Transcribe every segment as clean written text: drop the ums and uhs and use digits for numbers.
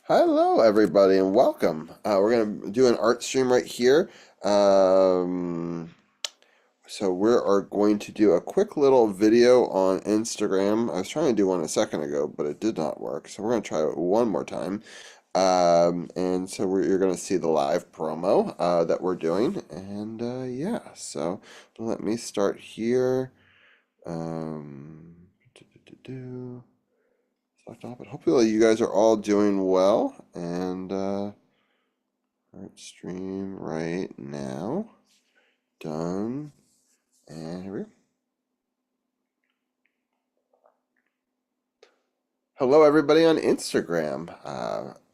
Hello, everybody, and welcome. We're going to do an art stream right here. Um, so we are going to do a quick little video on Instagram. I was trying to do one a second ago, but it did not work. So we're going to try it one more time. And so you're going to see the live promo that we're doing. And yeah, so let me start here. Um, do, do, do, do. Select all, but hopefully you guys are all doing well and art stream right now. Done. And here we go. Hello everybody on Instagram.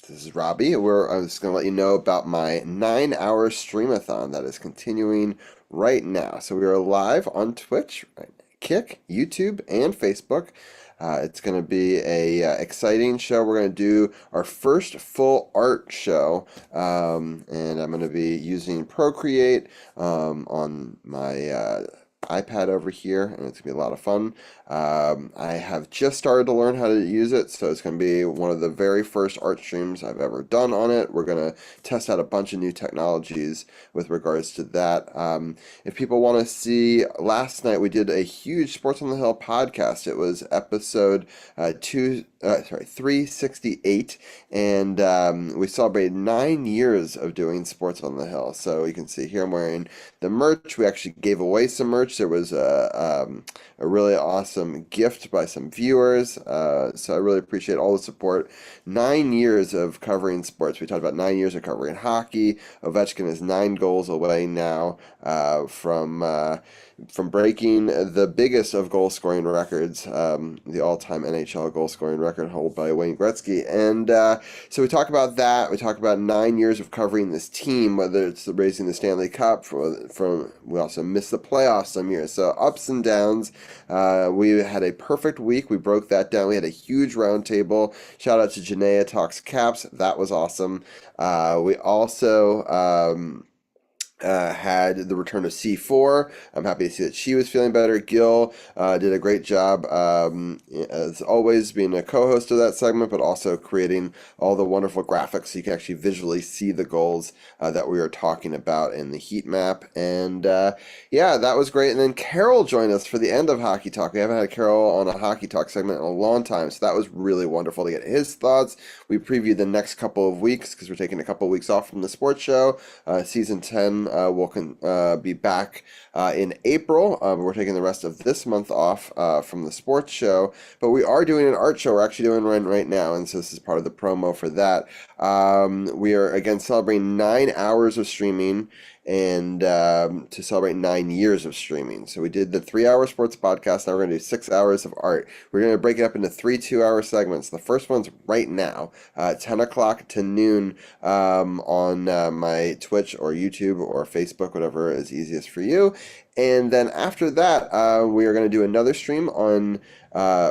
This is Robbie. I'm just going to let you know about my 9-hour streamathon that is continuing right now. So we are live on Twitch, right, Kick, YouTube, and Facebook. It's going to be a exciting show. We're going to do our first full art show, and I'm going to be using Procreate on my iPad over here, and it's gonna be a lot of fun. I have just started to learn how to use it, so it's gonna be one of the very first art streams I've ever done on it. We're gonna test out a bunch of new technologies with regards to that. If people want to see, last night we did a huge Sports on the Hill podcast. It was episode 368, and we celebrated 9 years of doing Sports on the Hill. So you can see here I'm wearing the merch. We actually gave away some merch. There was a really awesome gift by some viewers. So I really appreciate all the support. 9 years of covering sports. We talked about 9 years of covering hockey. Ovechkin is 9 goals away now from breaking the biggest of goal scoring records, the all-time NHL goal scoring record held by Wayne Gretzky. And so we talk about that. We talk about 9 years of covering this team, whether it's raising the Stanley Cup. We also missed the playoffs some years. So ups and downs. We had a perfect week. We broke that down. We had a huge roundtable. Shout out to Janaea Talks Caps. That was awesome. We also had the return of C4. I'm happy to see that she was feeling better. Gil did a great job, as always, being a co-host of that segment, but also creating all the wonderful graphics so you can actually visually see the goals that we were talking about in the heat map. And yeah, that was great. And then Carol joined us for the end of Hockey Talk. We haven't had Carol on a Hockey Talk segment in a long time, so that was really wonderful to get his thoughts. We previewed the next couple of weeks because we're taking a couple of weeks off from the sports show. Season 10 will be back in April. We're taking the rest of this month off from the sports show, but we are doing an art show. We're actually doing one right now, and so this is part of the promo for that. We are again celebrating 9 hours of streaming and to celebrate 9 years of streaming. So we did the 3-hour sports podcast. Now we're going to do 6 hours of art. We're going to break it up into 3 2-hour segments. The first one's right now, 10 o'clock to noon on my Twitch or YouTube or Facebook, whatever is easiest for you. And then after that, we are going to do another stream on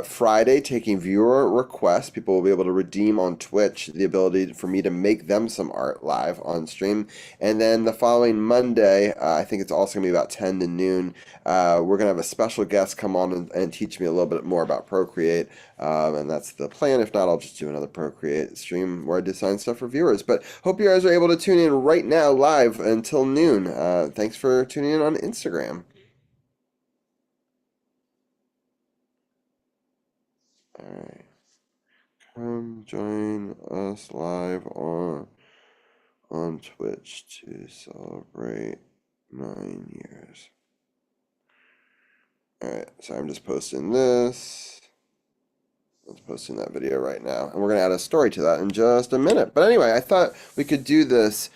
Friday, taking viewer requests. People will be able to redeem on Twitch the ability for me to make them some art live on stream. And then the following Monday, I think it's also going to be about 10 to noon, we're going to have a special guest come on and teach me a little bit more about Procreate. And that's the plan. If not, I'll just do another Procreate stream where I design stuff for viewers. But hope you guys are able to tune in right now live until noon. Thanks for tuning in on Instagram. All right. Come join us live on Twitch to celebrate 9 years. All right. So I'm just posting this. I was posting that video right now, and we're gonna add a story to that in just a minute. But anyway, I thought we could do this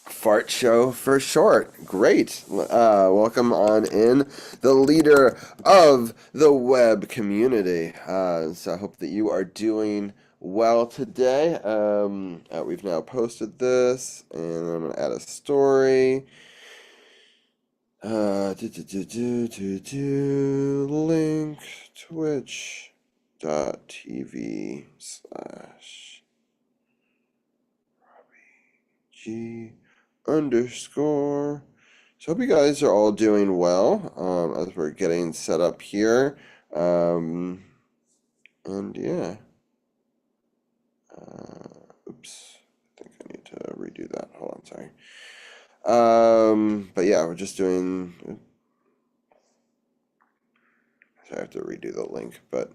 fart show for short. Great. Welcome on in, the leader of the web community. So I hope that you are doing well today. We've now posted this, and I'm gonna add a story. Link twitch.tv/G_. So hope you guys are all doing well as we're getting set up here. And yeah. Oops, I think I need to redo that. Hold on, sorry. But yeah, we're just doing. I have to redo the link, but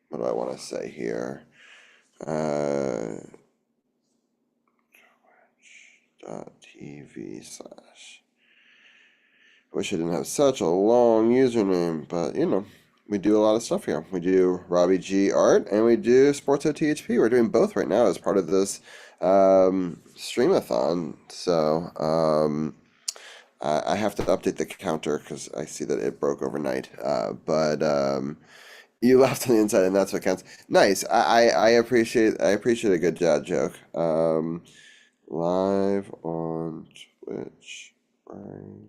what do I want to say here? TV/. Wish I didn't have such a long username, but we do a lot of stuff here. We do Robbie G Art and we do SportsOTHP. We're doing both right now as part of this Streamathon. So I have to update the counter because I see that it broke overnight. But you laughed on the inside, and that's what counts. Nice. I appreciate a good dad joke. Live on Twitch, right?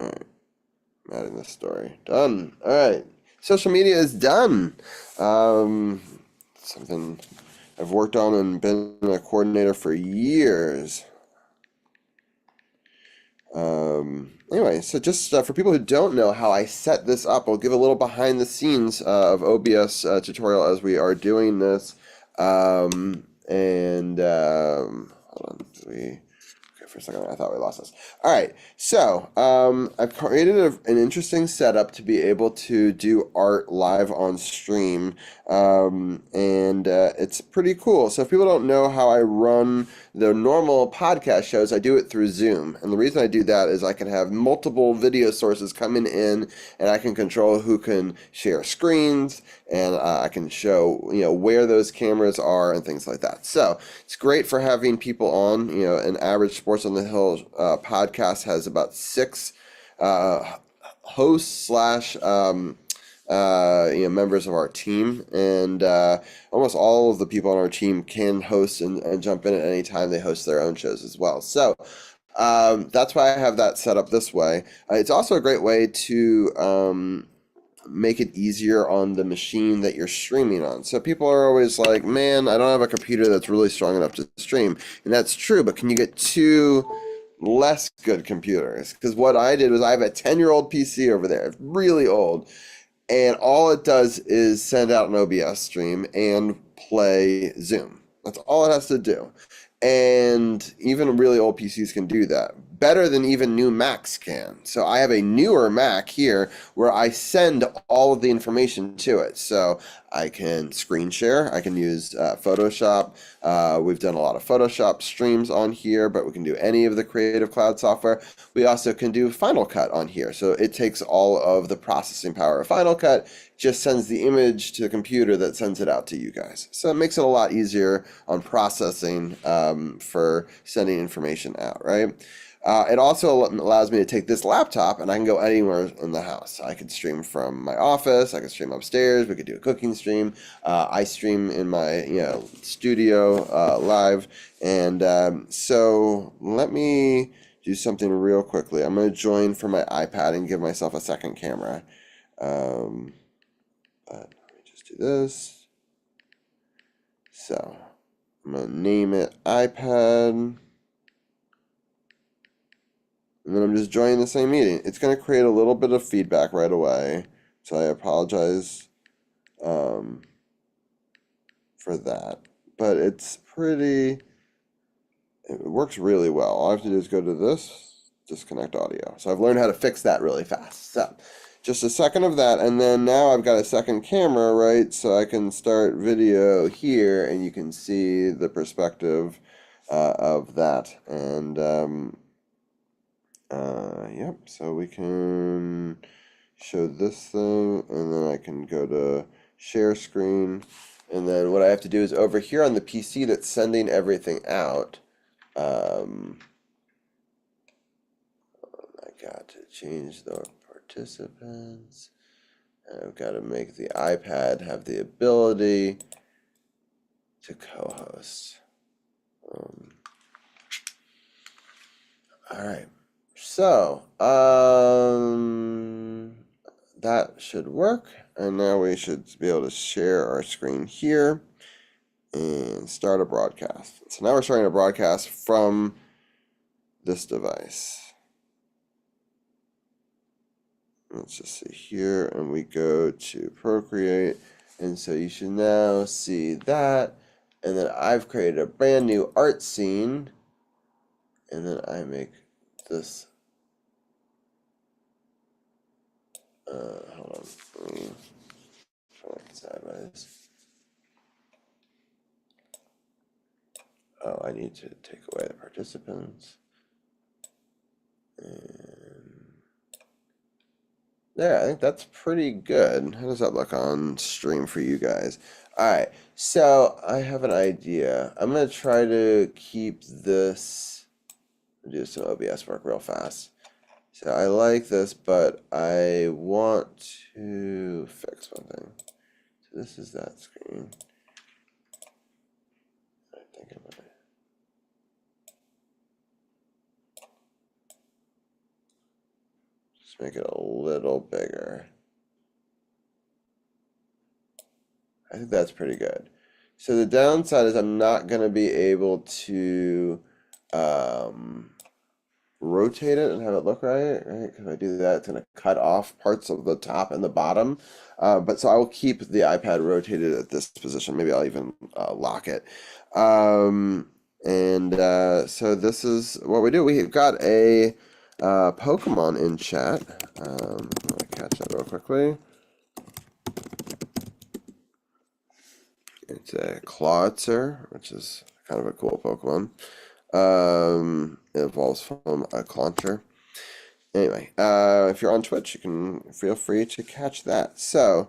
All right. I'm adding this story. Done. All right. Social media is done. Something I've worked on and been a coordinator for years. Anyway, so just for people who don't know how I set this up, I'll give a little behind the scenes of OBS tutorial as we are doing this. Hold on, okay, for a second, I thought we lost this. All right, so I've created an interesting setup to be able to do art live on stream, and it's pretty cool. So if people don't know how I run the normal podcast shows, I do it through Zoom. And the reason I do that is I can have multiple video sources coming in, and I can control who can share screens, and I can show where those cameras are and things like that. So it's great for having people on. An average Sports on the Hill podcast has about 6 hosts slash members of our team, and almost all of the people on our team can host and jump in at any time. They host their own shows as well. So that's why I have that set up this way. It's also a great way to make it easier on the machine that you're streaming on. So people are always like, man, I don't have a computer that's really strong enough to stream. And that's true, but can you get 2 less good computers? Because what I did was I have a 10-year-old PC over there. It's really old. And all it does is send out an OBS stream and play Zoom. That's all it has to do. And even really old PCs can do that better than even new Macs can. So I have a newer Mac here where I send all of the information to it. So I can screen share. I can use Photoshop. We've done a lot of Photoshop streams on here, but we can do any of the Creative Cloud software. We also can do Final Cut on here. So it takes all of the processing power of Final Cut, just sends the image to the computer that sends it out to you guys. So it makes it a lot easier on processing for sending information out, right? It also allows me to take this laptop and I can go anywhere in the house. I could stream from my office. I could stream upstairs. We could do a cooking stream. I stream in my studio live. And so let me do something real quickly. I'm going to join from my iPad and give myself a second camera. But let me just do this. So I'm going to name it iPad. And then I'm just joining the same meeting. It's going to create a little bit of feedback right away. So I apologize for that. But it works really well. All I have to do is go to this, disconnect audio. So I've learned how to fix that really fast. So just a second of that. And then now I've got a second camera, right? So I can start video here and you can see the perspective of that. And yep, so we can show this thing, and then I can go to share screen, and then what I have to do is over here on the PC that's sending everything out, I got to change the participants, and I've got to make the iPad have the ability to co-host. All right. So, that should work, and now we should be able to share our screen here and start a broadcast. So now we're starting a broadcast from this device. let's just see here, and we go to Procreate, and so you should now see that, and then I've created a brand new art scene, and then I make this, hold on, let me try it sideways. Oh, I need to take away the participants. And there, I think that's pretty good. How does that look on stream for you guys? All right, so I have an idea. I'm gonna try to keep this, do some OBS work real fast. So I like this, but I want to fix one thing. So this is that screen. I think I'm gonna just make it a little bigger. I think that's pretty good. So the downside is I'm not going to be able to rotate it and have it look right? Because if I do that, it's going to cut off parts of the top and the bottom. But so I will keep the iPad rotated at this position. Maybe I'll even lock it. So this is what we do. We've got a Pokemon in chat. I'm going to catch that real quickly. It's a Clawitzer, which is kind of a cool Pokemon. It evolves from a Clauncher. Anyway, if you're on Twitch, you can feel free to catch that. So,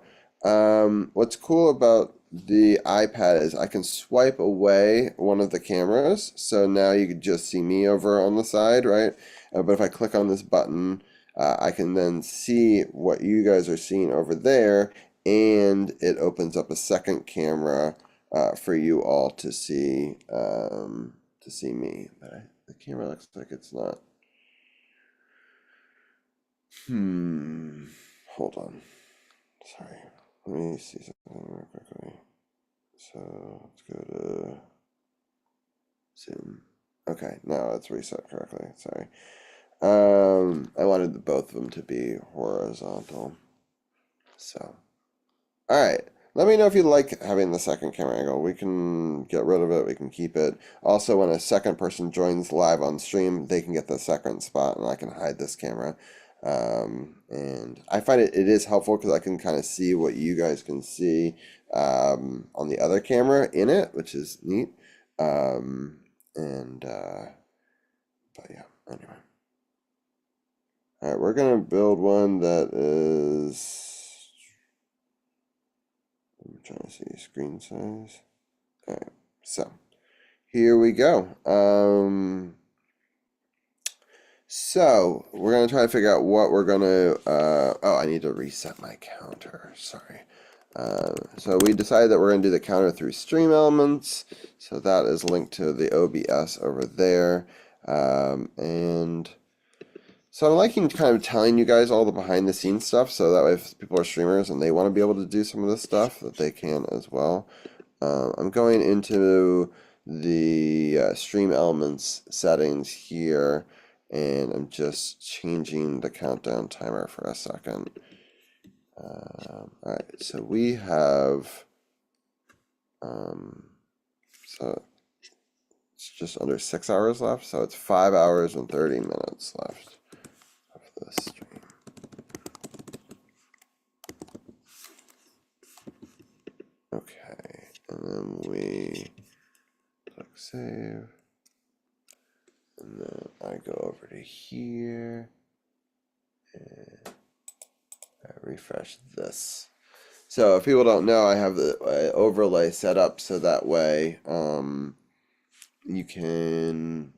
what's cool about the iPad is I can swipe away one of the cameras. So now you can just see me over on the side, right? But if I click on this button, I can then see what you guys are seeing over there, and it opens up a second camera for you all to see me. But the camera looks like it's not. Hold on. Sorry. Let me see something real quickly. So let's go to Zoom. Okay, now it's reset correctly. Sorry. I wanted both of them to be horizontal. So, all right. Let me know if you like having the second camera angle. We can get rid of it. We can keep it. Also, when a second person joins live on stream, they can get the second spot, and I can hide this camera. And I find it is helpful because I can kind of see what you guys can see on the other camera in it, which is neat. But yeah, anyway. All right, we're gonna build one that is. I'm trying to see screen size. All right, so here we go. So we're gonna try to figure out what we're gonna. Oh, I need to reset my counter. Sorry. So we decided that we're gonna do the counter through Stream Elements. So that is linked to the OBS over there, and. So I'm liking kind of telling you guys all the behind the scenes stuff, so that way if people are streamers and they want to be able to do some of this stuff, that they can as well. I'm going into the Stream Elements settings here, and I'm just changing the countdown timer for a second. Alright, so we have, so it's just under 6 hours left, so it's 5 hours and 30 minutes left of the stream. Okay, and then we click save, and then I go over to here, and I refresh this. So if people don't know, I have the overlay set up so that way you can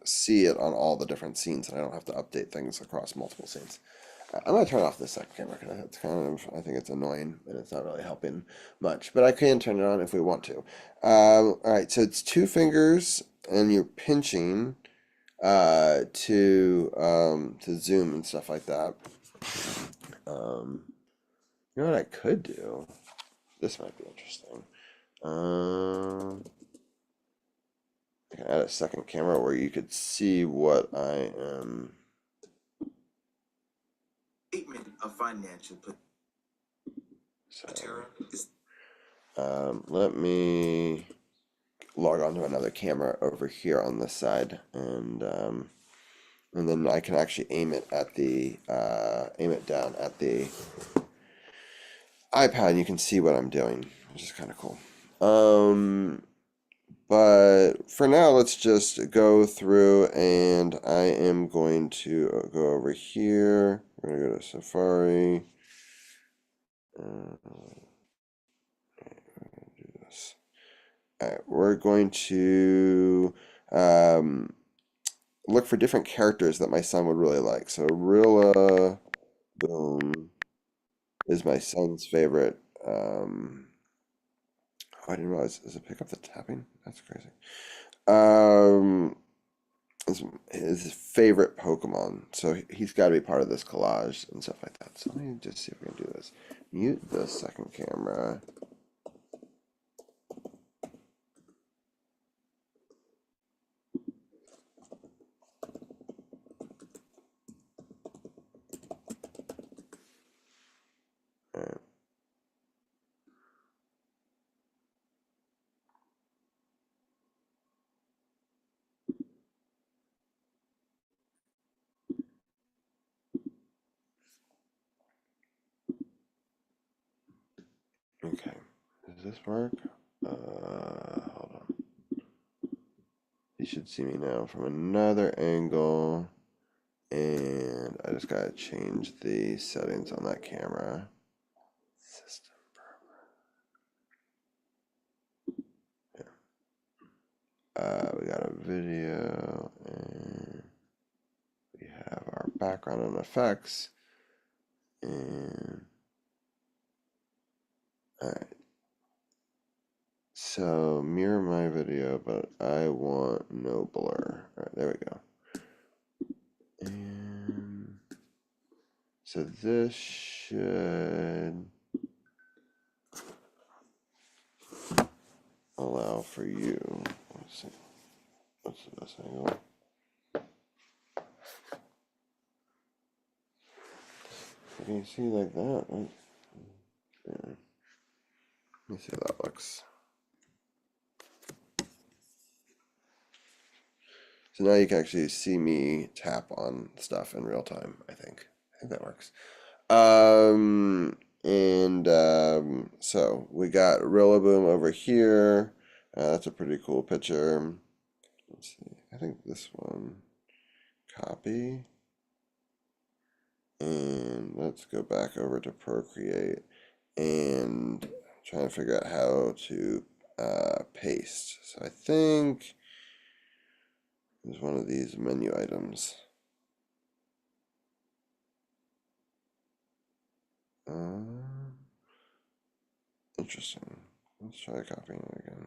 see it on all the different scenes, and I don't have to update things across multiple scenes. I'm going to turn off the second camera because it's kind of, I think it's annoying and it's not really helping much, but I can turn it on if we want to. All right, so it's 2 fingers and you're pinching to zoom and stuff like that. You know what I could do? This might be interesting. I can add a second camera where you could see what I am statement of financial let me log on to another camera over here on this side, and then I can actually aim it down at the iPad, and you can see what I'm doing, which is kind of cool. But for now, let's just go through, and I am going to go over here. We're going to go to Safari. Do this. All right, we're going to look for different characters that my son would really like. So Rilla Boom is my son's favorite. I didn't realize. Does it pick up the tapping? That's crazy. His favorite Pokemon, so he's got to be part of this collage and stuff like that. So let me just see if we can do this. Mute the second camera. All right. Okay, does this work? Hold on. You should see me now from another angle, and I just gotta change the settings on that camera. System we got a video, and we have our background and effects, and all right. So mirror my video, but I want no blur. All right, there we go. And so this should allow for you. Let's see. What's the best angle? Can you see like that? Right? Yeah. Let me see how that looks. So now you can actually see me tap on stuff in real time, I think. I think that works. So we got Rillaboom over here. That's a pretty cool picture. Let's see. I think this one. Copy. And let's go back over to Procreate and try to figure out how to paste. So I think there's one of these menu items. Interesting. Let's try copying it again.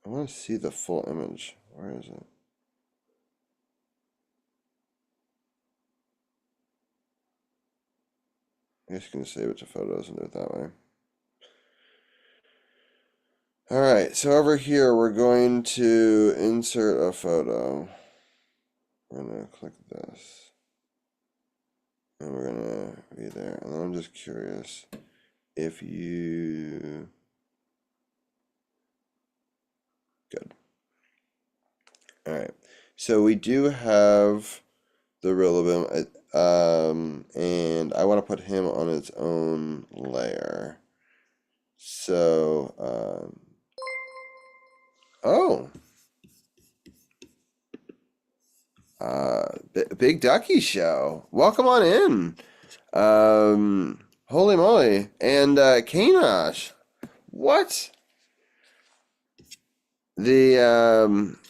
I want to see the full image. Where is it? I guess you can save it to photos and do it that way. All right, so over here we're going to insert a photo. We're gonna click this, and we're gonna be there. And then I'm just curious if you. Good. All right, so we do have the Rillaboom, and I want to put him on its own layer. So, oh, Big Ducky Show. Welcome on in. Holy moly. And Kanosh. What?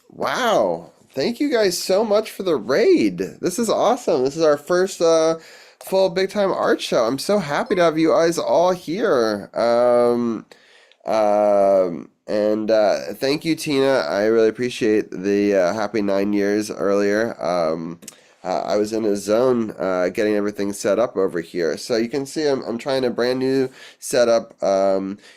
Wow. Thank you guys so much for the raid. This is awesome. This is our first full big time art show. I'm so happy to have you guys all here. And thank you, Tina. I really appreciate the happy 9 years earlier. I was in a zone getting everything set up over here. So you can see I'm trying a brand new setup.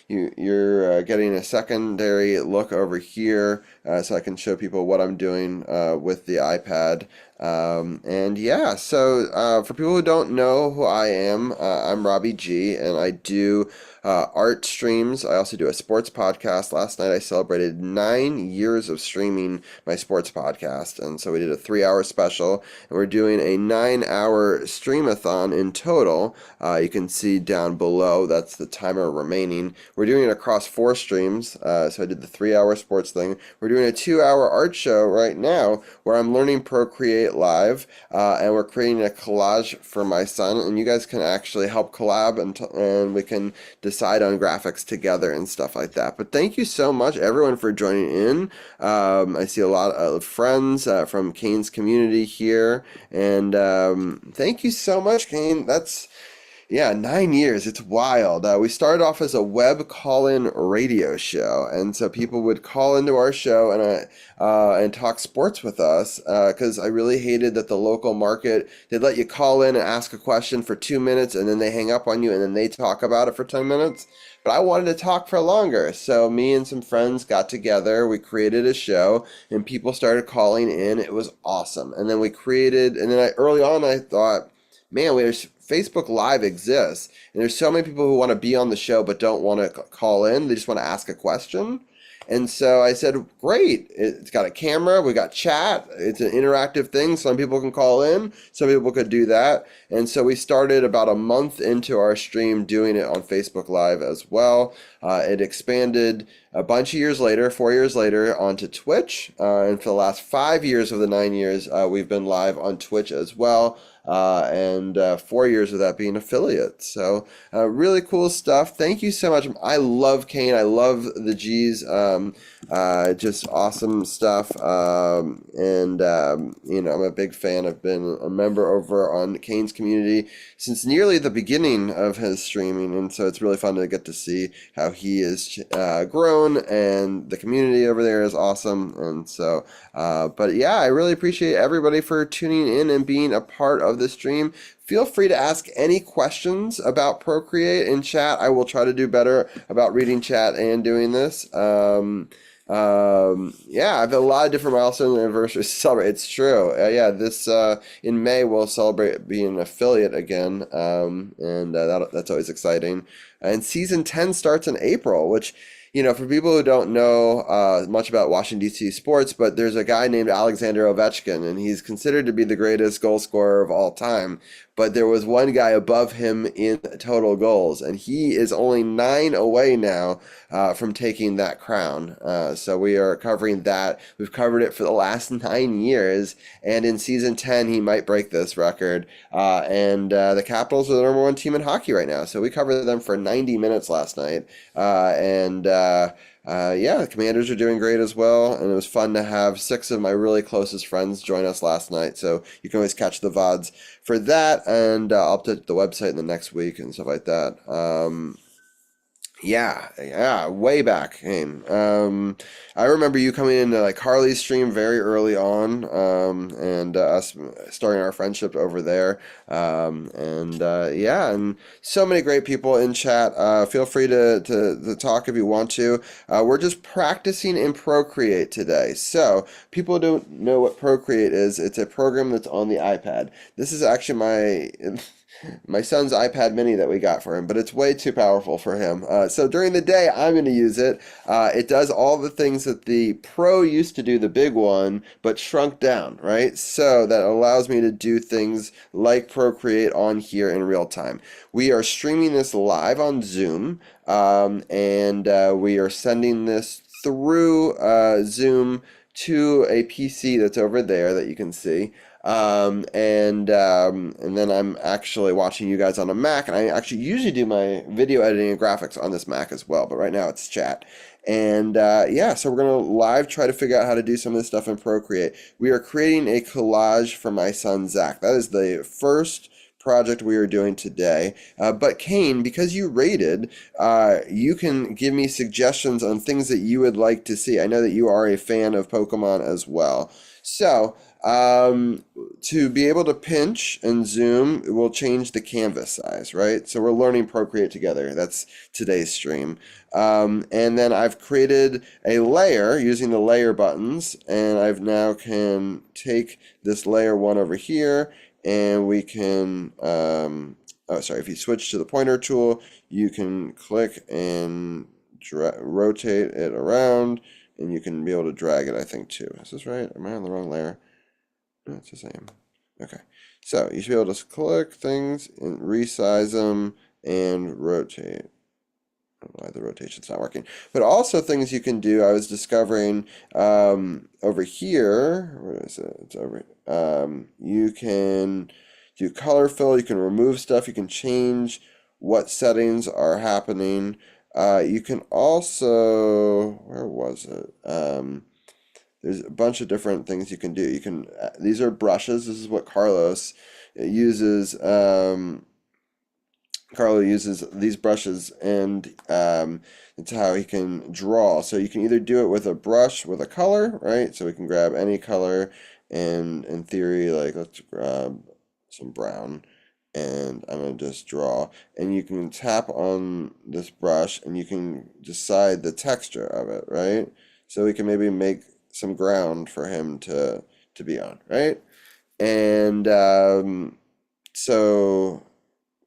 You're getting a secondary look over here so I can show people what I'm doing with the iPad. And yeah, so for people who don't know who I am, I'm Robbie G, and I do art streams. I also do a sports podcast. Last night I celebrated 9 years of streaming my sports podcast, and so we did a 3-hour special, and we're doing a 9-hour streamathon in total. You can see down below, that's the timer remaining. We're doing it across 4 streams, so I did the 3-hour sports thing. We're doing a 2-hour art show right now where I'm learning Procreate live, and we're creating a collage for my son, and you guys can actually help collab, and we can decide on graphics together and stuff like that. But thank you so much, everyone, for joining in. I see a lot of friends from Kane's community here, and thank you so much, Kane. Yeah, 9 years. It's wild. We started off as a web call-in radio show, and so people would call into our show and talk sports with us because I really hated that the local market, they'd let you call in and ask a question for 2 minutes, and then they hang up on you, and then they talk about it for 10 minutes. But I wanted to talk for longer, so me and some friends got together. We created a show, and people started calling in. It was awesome. And then early on I thought, man, Facebook Live exists, and there's so many people who want to be on the show but don't want to call in. They just want to ask a question. And so I said, great, it's got a camera, we got chat, it's an interactive thing. Some people can call in, some people could do that. And so we started about a month into our stream doing it on Facebook Live as well. It expanded a bunch of years later, 4 years later, onto Twitch. And for the last 5 years of the 9 years, we've been live on Twitch as well. And 4 years of that being affiliate. So really cool stuff. Thank you so much. I love Kane. I love the G's. Just awesome stuff. I'm a big fan. I've been a member over on Kane's community since nearly the beginning of his streaming, and so it's really fun to get to see how he is grown, and the community over there is awesome. And so but yeah, I really appreciate everybody for tuning in and being a part of the stream. Feel free to ask any questions about Procreate in chat. I will try to do better about reading chat and doing this. Yeah, I've had a lot of different milestones and anniversaries to celebrate. It's true. This in May we'll celebrate being an affiliate again, and that's always exciting. And season 10 starts in April, which, for people who don't know much about Washington, D.C. sports, but there's a guy named Alexander Ovechkin, and he's considered to be the greatest goal scorer of all time. But there was one guy above him in total goals, and he is only 9 away now from taking that crown. So we are covering that. We've covered it for the last 9 years, and in season 10, he might break this record. The Capitals are the number 1 team in hockey right now, so we covered them for 90 minutes last night. The Commanders are doing great as well, and it was fun to have 6 of my really closest friends join us last night, so you can always catch the VODs for that, and I'll update the website in the next week and stuff like that. Way back. I remember you coming into Harley's stream very early on, and us starting our friendship over there. And so many great people in chat. Feel free to talk if you want to. We're just practicing in Procreate today. So people don't know what Procreate is. It's a program that's on the iPad. This is actually my son's iPad mini that we got for him, but it's way too powerful for him. So during the day, I'm going to use it. It does all the things that the Pro used to do, the big one, but shrunk down, right? So that allows me to do things like Procreate on here in real time. We are streaming this live on Zoom, and we are sending this through Zoom to a PC that's over there that you can see. And then I'm actually watching you guys on a Mac, and I actually usually do my video editing and graphics on this Mac as well, but right now it's chat. And so we're going to live try to figure out how to do some of this stuff in Procreate. We are creating a collage for my son, Zach. That is the first project we are doing today. But Kane, because you rated, you can give me suggestions on things that you would like to see. I know that you are a fan of Pokemon as well. So To be able to pinch and zoom, it will change the canvas size, right? So we're learning Procreate together. That's today's stream. And then I've created a layer using the layer buttons, and I've now can take this layer one over here, and we can, oh, sorry, if you switch to the pointer tool, you can click and rotate it around, and you can be able to drag it, I think, too. Is this right? Am I on the wrong layer? No, it's the same. Okay. So you should be able to click things and resize them and rotate. I don't know why the rotation's not working. But also things you can do, I was discovering over here, where is it? It's over. You can do color fill, you can remove stuff, you can change what settings are happening. You can also, where was it? There's a bunch of different things you can do. You can, these are brushes. This is what Carlos uses. Carlo uses these brushes, and it's how he can draw. So you can either do it with a brush with a color, right? So we can grab any color, and in theory, like let's grab some brown, and I'm gonna just draw. And you can tap on this brush, and you can decide the texture of it, right? So we can maybe make some ground for him to be on, right? And so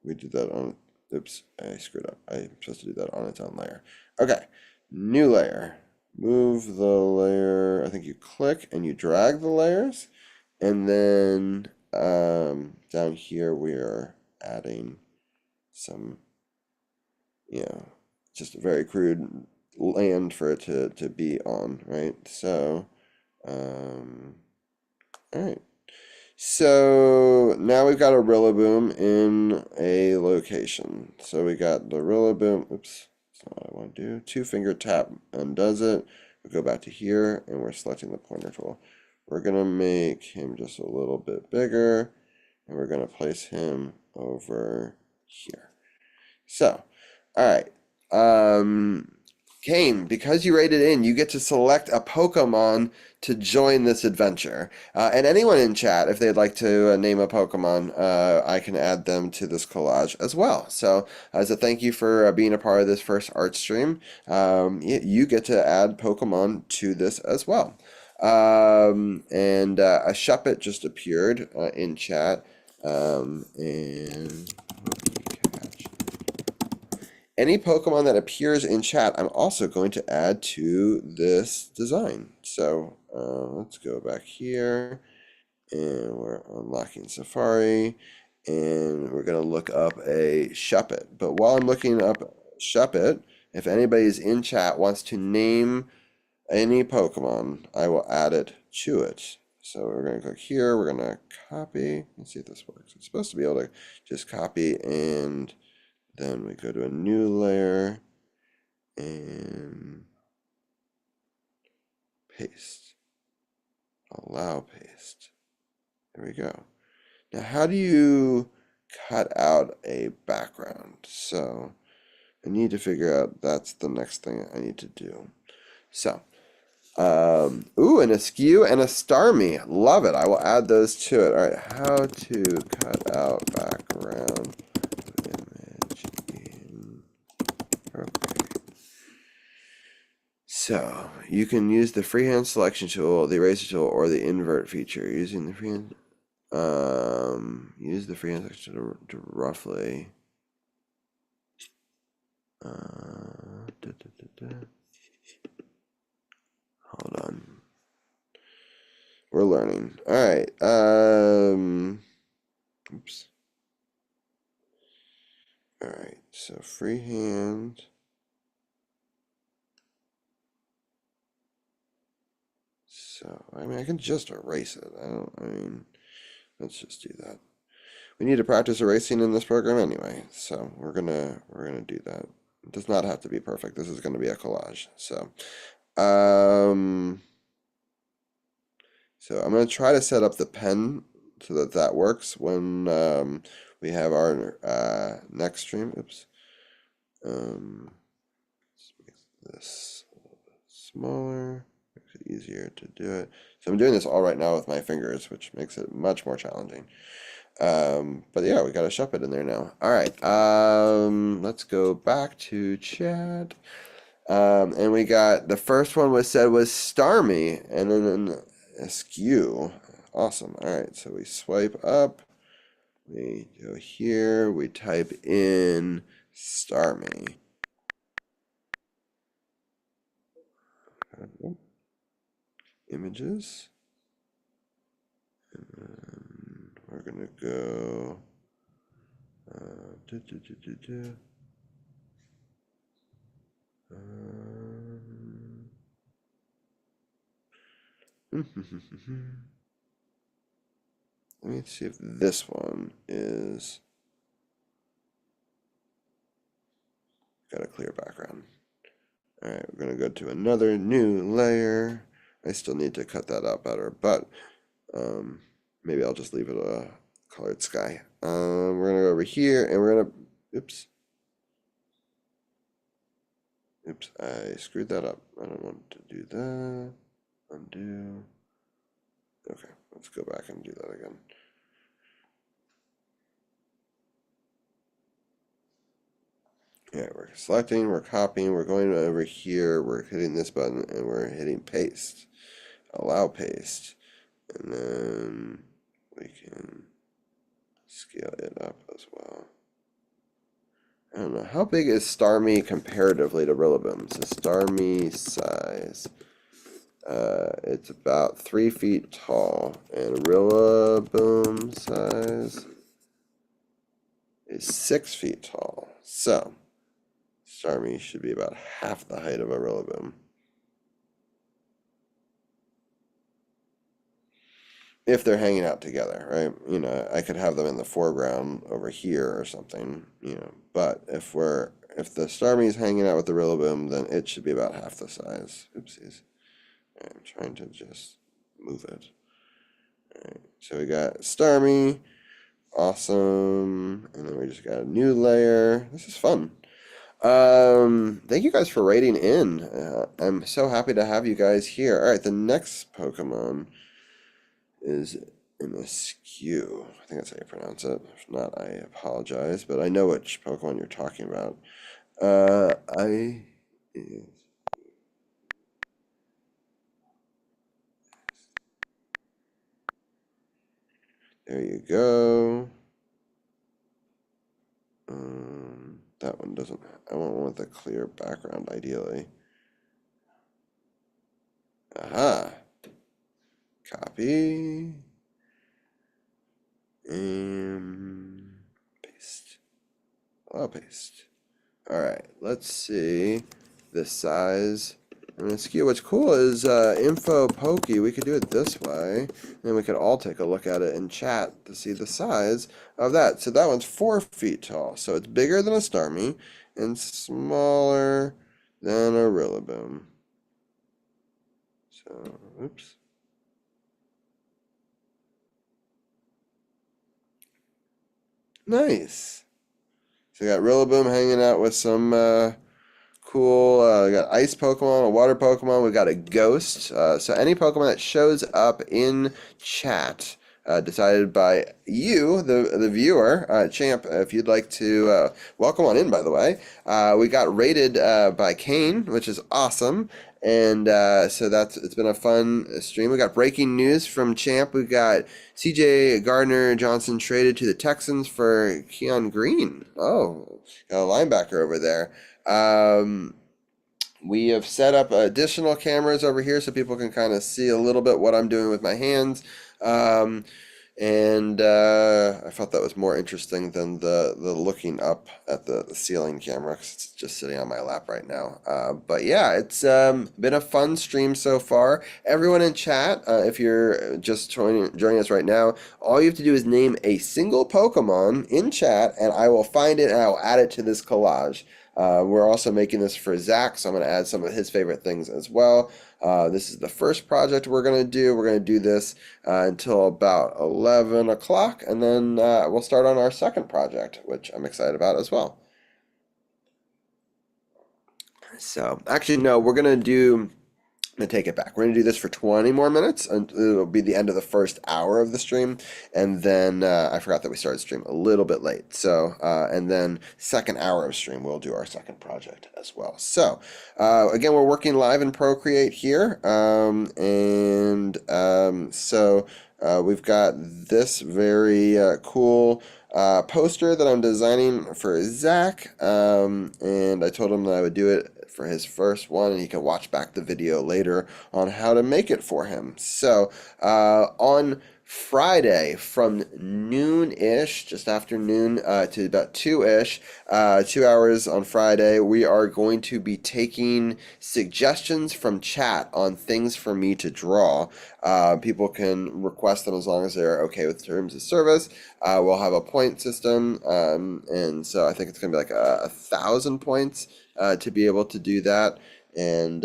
we did that on, oops, I screwed up. I'm supposed to do that on its own layer. Okay, new layer. Move the layer, I think you click and you drag the layers. And then down here we are adding some, just a very crude land for it to be on, right? So, all right. So now we've got a Rillaboom in a location. So we got the Rillaboom. Oops, that's not what I want to do. Two finger tap undoes it. We go back to here, and we're selecting the pointer tool. We're gonna make him just a little bit bigger, and we're gonna place him over here. So, all right. Kane, because you rated in, you get to select a Pokemon to join this adventure. And anyone in chat, if they'd like to name a Pokemon, I can add them to this collage as well. So, as a thank you for being a part of this first art stream, you get to add Pokemon to this as well. And a Shuppet just appeared in chat. And any Pokemon that appears in chat, I'm also going to add to this design. So let's go back here, and we're unlocking Safari, and we're going to look up a Shuppet. But while I'm looking up Shuppet, if anybody's in chat wants to name any Pokemon, I will add it to it. So we're going to click here, we're going to copy. Let's see if this works. It's supposed to be able to just copy, and then we go to a new layer and paste. Allow paste. There we go. Now, how do you cut out a background? So I need to figure out, that's the next thing I need to do. So, ooh, an Askew and a Starmie. Love it. I will add those to it. All right, how to cut out background image in Procreate. So you can use the freehand selection tool, the eraser tool, or the invert feature. Using the freehand, use the freehand selection to roughly. Hold on. We're learning. All right. Oops. All right. So freehand. So I mean, I can just erase it. Let's just do that. We need to practice erasing in this program anyway, so we're gonna do that. It does not have to be perfect. This is gonna be a collage. So I'm gonna try to set up the pen so that that works when we have our next stream. Oops. Let's make this a little bit smaller. Makes it easier to do it. So I'm doing this all right now with my fingers, which makes it much more challenging. But yeah, we got a Shuppet in there now. All right, let's go back to chat. And we got the first one was Starmie, and then an askew. Awesome. All right, so we swipe up, we go here, we type in Starmie. Images. And then we're gonna go. Let me see if this one is got a clear background. All right, we're gonna go to another new layer. I still need to cut that out better, but maybe I'll just leave it a colored sky. We're gonna go over here and we're gonna, oops, I screwed that up. I don't want to do that. Undo. Okay, let's go back and do that again. Yeah, we're selecting, we're copying, we're going over here, we're hitting this button, and we're hitting paste. Allow paste. And then we can scale it up as well. I don't know. How big is Starmie comparatively to Rillaboom? So Starmie size. It's about 3 feet tall. And Rillaboom size is 6 feet tall. So Starmie should be about half the height of a Rillaboom. If they're hanging out together, right? You know, I could have them in the foreground over here or something, you know, but if the Starmie's hanging out with the Rillaboom, then it should be about half the size. Oopsies. I'm trying to just move it. All right, so we got Starmie, awesome, and then we just got a new layer. This is fun. Thank you guys for writing in. I'm so happy to have you guys here. All right, the next Pokemon is an askew. I think that's how you pronounce it. If not, I apologize, but I know which Pokemon you're talking about. There you go. That one doesn't. I want one with a clear background, ideally. Aha. Copy. And paste. I'll paste. All right, let's see the size. I'm gonna skew. What's cool is info pokey. We could do it this way, and we could all take a look at it in chat to see the size of that. So that one's 4 feet tall. So it's bigger than a Starmie and smaller than a Rillaboom. So, oops. Nice. So we got Rillaboom hanging out with some cool. We got ice Pokemon, a water Pokemon. We got a ghost. So any Pokemon that shows up in chat, decided by you, the viewer, Champ. If you'd like to welcome on in, by the way, we got rated by Kane, which is awesome. And so it's been a fun stream. We got breaking news from Champ. We got CJ Gardner-Johnson traded to the Texans for Keon Green. Oh, got a linebacker over there. We have set up additional cameras over here so people can kind of see a little bit what I'm doing with my hands. And I thought that was more interesting than the looking up at the ceiling camera, 'cause it's just sitting on my lap right now. But yeah, it's been a fun stream so far. Everyone in chat, if you're just joining us right now, all you have to do is name a single Pokemon in chat, and I will find it and I will add it to this collage. We're also making this for Zach, so I'm going to add some of his favorite things as well. This is the first project we're going to do. We're going to do this until about 11 o'clock, and then we'll start on our second project, which I'm excited about as well. So, actually, no, we're going to do and take it back. We're going to do this for 20 more minutes, and it'll be the end of the first hour of the stream. And then I forgot that we started stream a little bit late. So, and then second hour of stream, we'll do our second project as well. So, again, we're working live in Procreate here. We've got this very cool poster that I'm designing for Zach. And I told him that I would do it for his first one, and he can watch back the video later on how to make it for him. So on Friday from noon-ish, just after noon to about 2-ish, 2 hours on Friday, we are going to be taking suggestions from chat on things for me to draw. People can request them as long as they're okay with terms of service. We'll have a point system, and so I think it's going to be like 1,000 points to be able to do that. And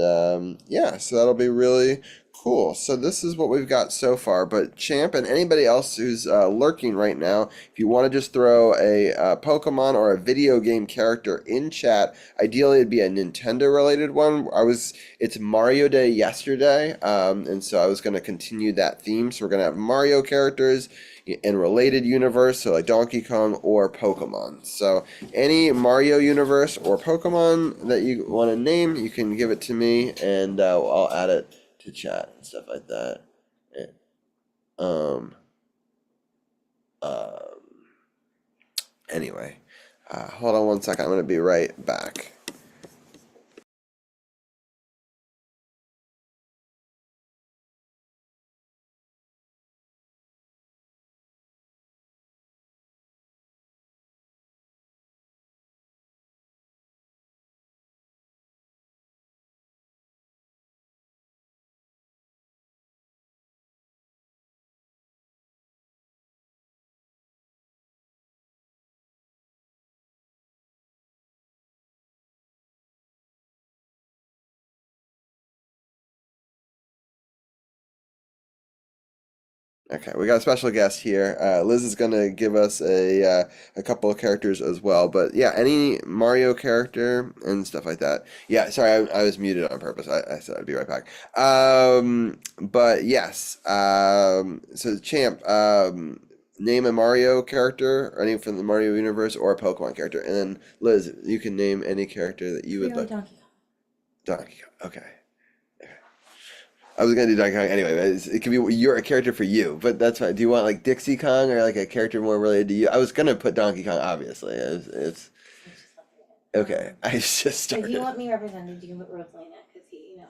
yeah, so that'll be really cool. So this is what we've got so far. But Champ and anybody else who's lurking right now, if you want to just throw a Pokemon or a video game character in chat, ideally it'd be a Nintendo related one. It's Mario Day yesterday, and so I was going to continue that theme. So we're going to have Mario characters in related universe, so like Donkey Kong or Pokemon. So any Mario universe or Pokemon that you want to name, you can give it to me, and I'll add it to chat and stuff like that. Um, um, anyway, hold on one second. I'm going to be right back. Okay, we got a special guest here. Liz is going to give us a couple of characters as well. But yeah, any Mario character and stuff like that. Yeah, sorry, I was muted on purpose. I said I'd be right back. But yes, so Champ, name a Mario character, or any from the Mario universe, or a Pokemon character. And then Liz, you can name any character that you would like. Donkey Kong. Donkey Kong. Okay. I was gonna do Donkey Kong anyway. But it could be you're a character for you, but that's fine. Do you want like Dixie Kong or like a character more related to you? I was gonna put Donkey Kong, obviously. It's okay. I just If started. you want me represented, you can put Rosalina, because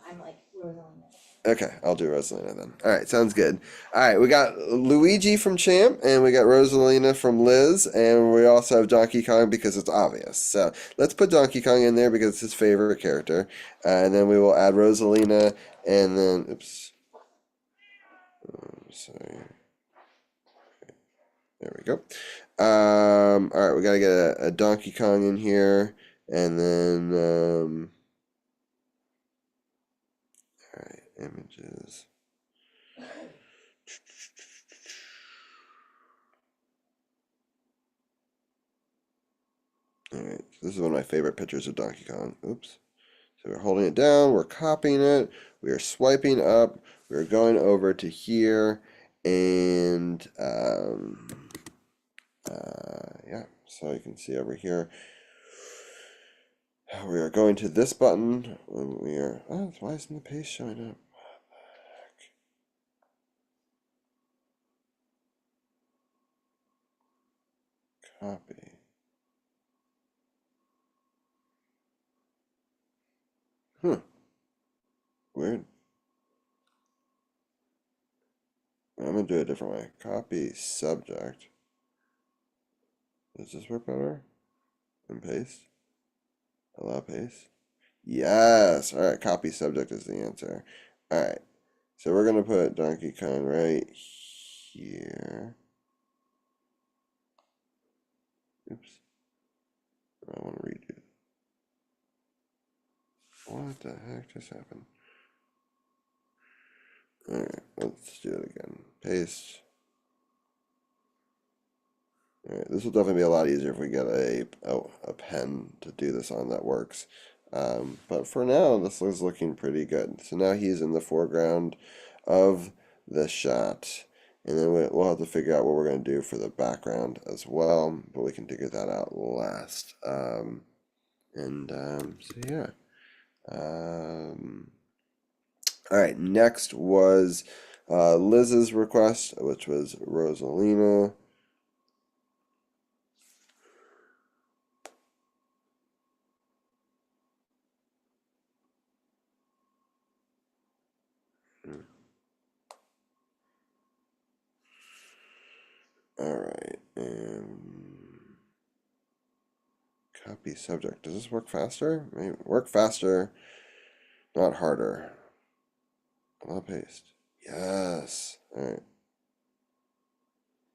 I'm like Rosalina. Okay, I'll do Rosalina then. All right, sounds good. All right, we got Luigi from Champ, and we got Rosalina from Liz, and we also have Donkey Kong because it's obvious. So let's put Donkey Kong in there because it's his favorite character, and then we will add Rosalina, and then oops, sorry. There we go. All right, we gotta get a Donkey Kong in here, and then all right, images. All right, so this is one of my favorite pictures of Donkey Kong. Oops. So we're holding it down, we're copying it, we are swiping up, we're going over to here, and yeah, so you can see over here. We are going to this button when we are. Oh, why isn't the paste showing up? Copy. Weird. I'm gonna do it a different way. Copy subject. Does this work better? And paste. Allow paste. Yes. All right. Copy subject is the answer. All right. So we're gonna put Donkey Kong right here. Oops. I want to redo. What the heck just happened? All right. Let's do it again. Paste. All right. This will definitely be a lot easier if we get a pen to do this on that works. But for now, this is looking pretty good. So now he's in the foreground of the shot. And then we'll have to figure out what we're going to do for the background as well, but we can figure that out last. So yeah. All right, next was Liz's request, which was Rosalina. All right, copy subject. Does this work faster? Maybe work faster, not harder. Allow paste. Yes. All right.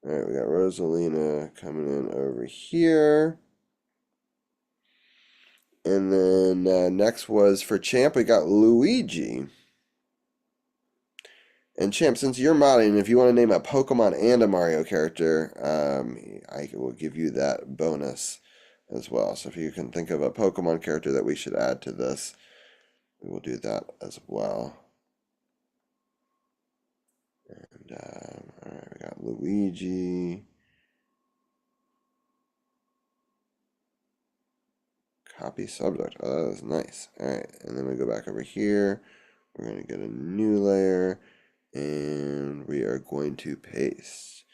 All right, we got Rosalina coming in over here. And then next was for Champ, we got Luigi. And Champ, since you're modding, if you want to name a Pokemon and a Mario character, I will give you that bonus as well. So if you can think of a Pokemon character that we should add to this, we will do that as well. And all right, we got Luigi. Copy subject. Oh, that is nice. All right, and then we go back over here. We're going to get a new layer, and we are going to paste.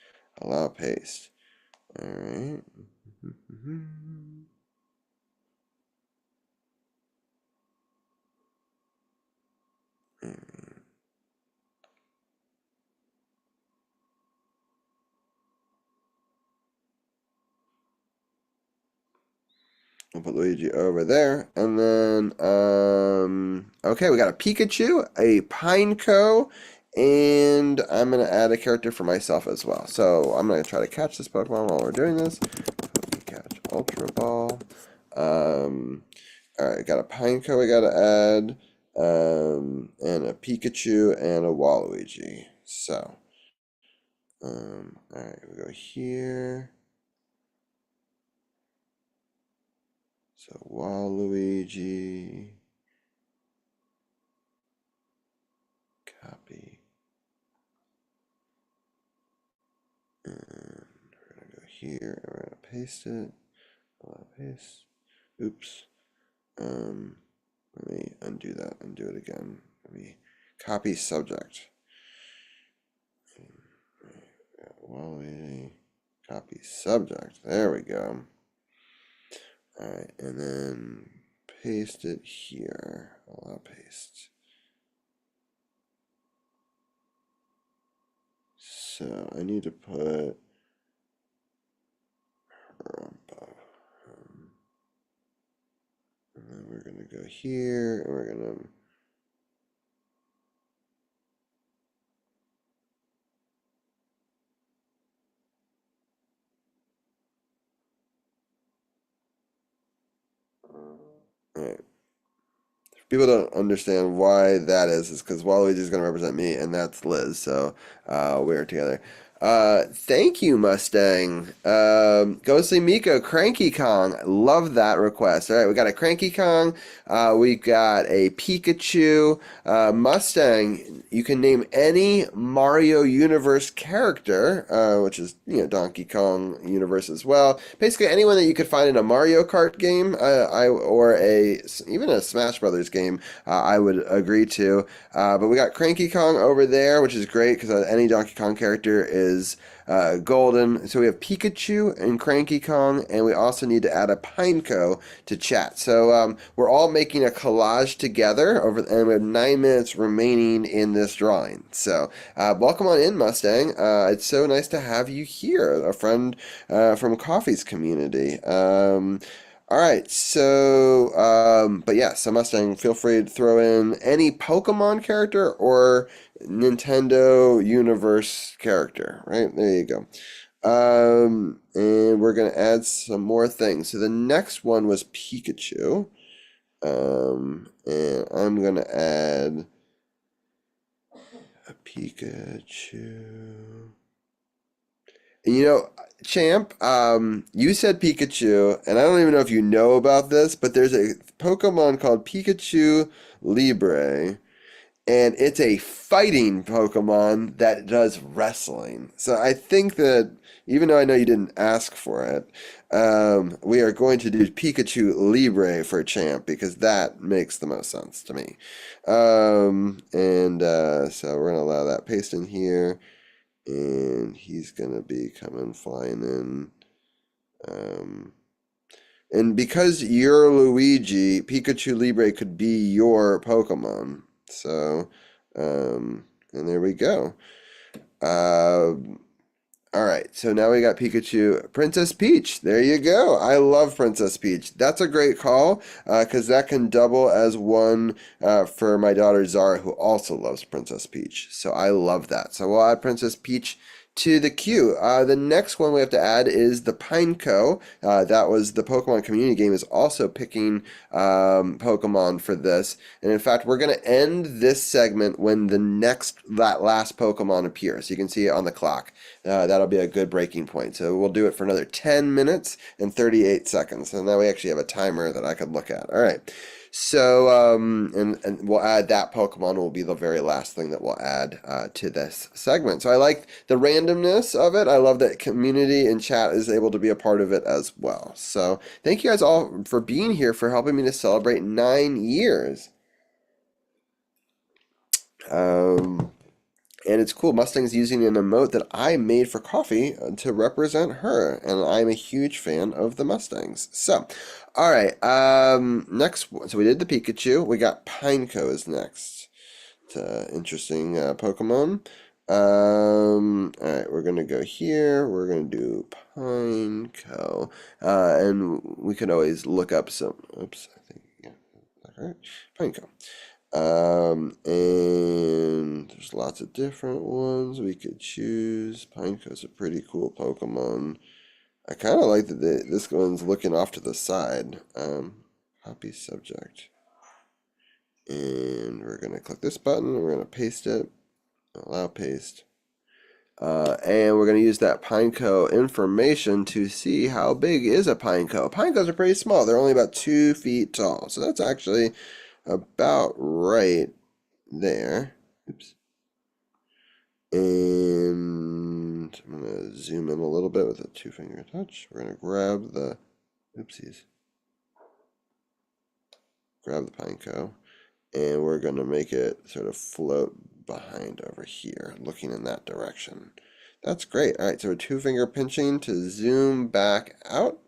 Allow paste. All right. We'll put Luigi over there. And then, okay, we got a Pikachu, a Pineco, and I'm going to add a character for myself as well. So I'm going to try to catch this Pokemon while we're doing this. Catch Ultra Ball. All right, got a Pineco we got to add, and a Pikachu and a Waluigi. So, all right, we go here. So Waluigi, copy, and we're gonna go here and we're gonna paste it. Paste. Oops. Let me undo that and do it again. Let me copy subject. Waluigi, copy subject. There we go. All right, and then paste it here. Allow paste. So I need to put her above. And then we're gonna go here, and we're gonna all right. People don't understand why that is because Waluigi is going to represent me, and that's Liz. So we're together. Thank you, Mustang. Ghostly Miko, Cranky Kong. Love that request. All right, we got a Cranky Kong. We got a Pikachu. Mustang, you can name any Mario Universe character, which is Donkey Kong Universe as well. Basically, anyone that you could find in a Mario Kart game, or even a Smash Brothers game, I would agree to. But we got Cranky Kong over there, which is great because any Donkey Kong character is golden. So we have Pikachu and Cranky Kong, and we also need to add a Pineco to chat. So we're all making a collage together and we have 9 minutes remaining in this drawing. So welcome on in, Mustang. It's so nice to have you here, a friend from Coffee's community. All right, so, but yeah, so Mustang, feel free to throw in any Pokemon character or Nintendo Universe character, right? There you go. And we're going to add some more things. So the next one was Pikachu. And I'm going to add a Pikachu. You know, Champ, you said Pikachu, and I don't even know if you know about this, but there's a Pokemon called Pikachu Libre, and it's a fighting Pokemon that does wrestling. So I think that even though I know you didn't ask for it, we are going to do Pikachu Libre for Champ because that makes the most sense to me. So we're gonna allow that paste in here, and he's gonna be coming flying in. Um, and because you're Luigi, Pikachu Libre could be your Pokemon. So, and there we go. Um, all right, so now we got Pikachu, Princess Peach. There you go. I love Princess Peach. That's a great call because that can double as one for my daughter Zara, who also loves Princess Peach. So I love that. So we'll add Princess Peach to the queue. The next one we have to add is the Pineco. That was the Pokemon community game is also picking Pokemon for this. And in fact, we're going to end this segment when that last Pokemon appears. You can see it on the clock. That'll be a good breaking point. So we'll do it for another 10 minutes and 38 seconds. And now we actually have a timer that I could look at. All right. So, and we'll add that Pokemon will be the very last thing that we'll add to this segment. So I like the randomness of it. I love that community and chat is able to be a part of it as well. So thank you guys all for being here, for helping me to celebrate 9 years. And it's cool. Mustang's using an emote that I made for Coffee to represent her, and I'm a huge fan of the Mustangs. So, all right. Next, so we did the Pikachu. We got Pineco's next. It's an interesting Pokemon. All right, we're gonna go here. We're gonna do Pineco, and we can always look up some. Oops, I think yeah, all right, Pineco. And there's lots of different ones we could choose. Pineco's a pretty cool Pokemon. I kind of like that this one's looking off to the side. Copy subject. And we're going to click this button. We're going to paste it. Allow paste. And we're going to use that Pineco information to see how big is a Pineco. Pinecos are pretty small. They're only about 2 feet tall. So that's actually about right there. Oops. And I'm going to zoom in a little bit with a 2-finger touch. We're going to grab the, oopsies. Grab the Pineco. And we're going to make it sort of float behind over here, looking in that direction. That's great. All right, so we're 2-finger pinching to zoom back out.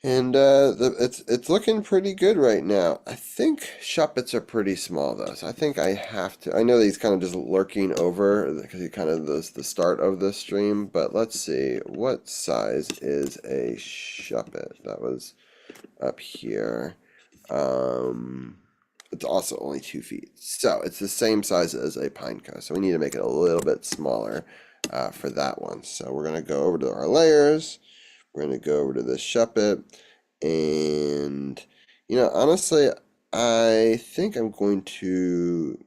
And it's looking pretty good right now. I think Shuppets are pretty small though, so I think I have to. I know that he's kind of just lurking over because he kind of does the start of the stream. But let's see, what size is a Shuppet? That was up here. It's also only 2 feet, so it's the same size as a Pineco. So we need to make it a little bit smaller for that one. So we're gonna go over to our layers. We're going to go over to this Shuppet, and, honestly, I think I'm going to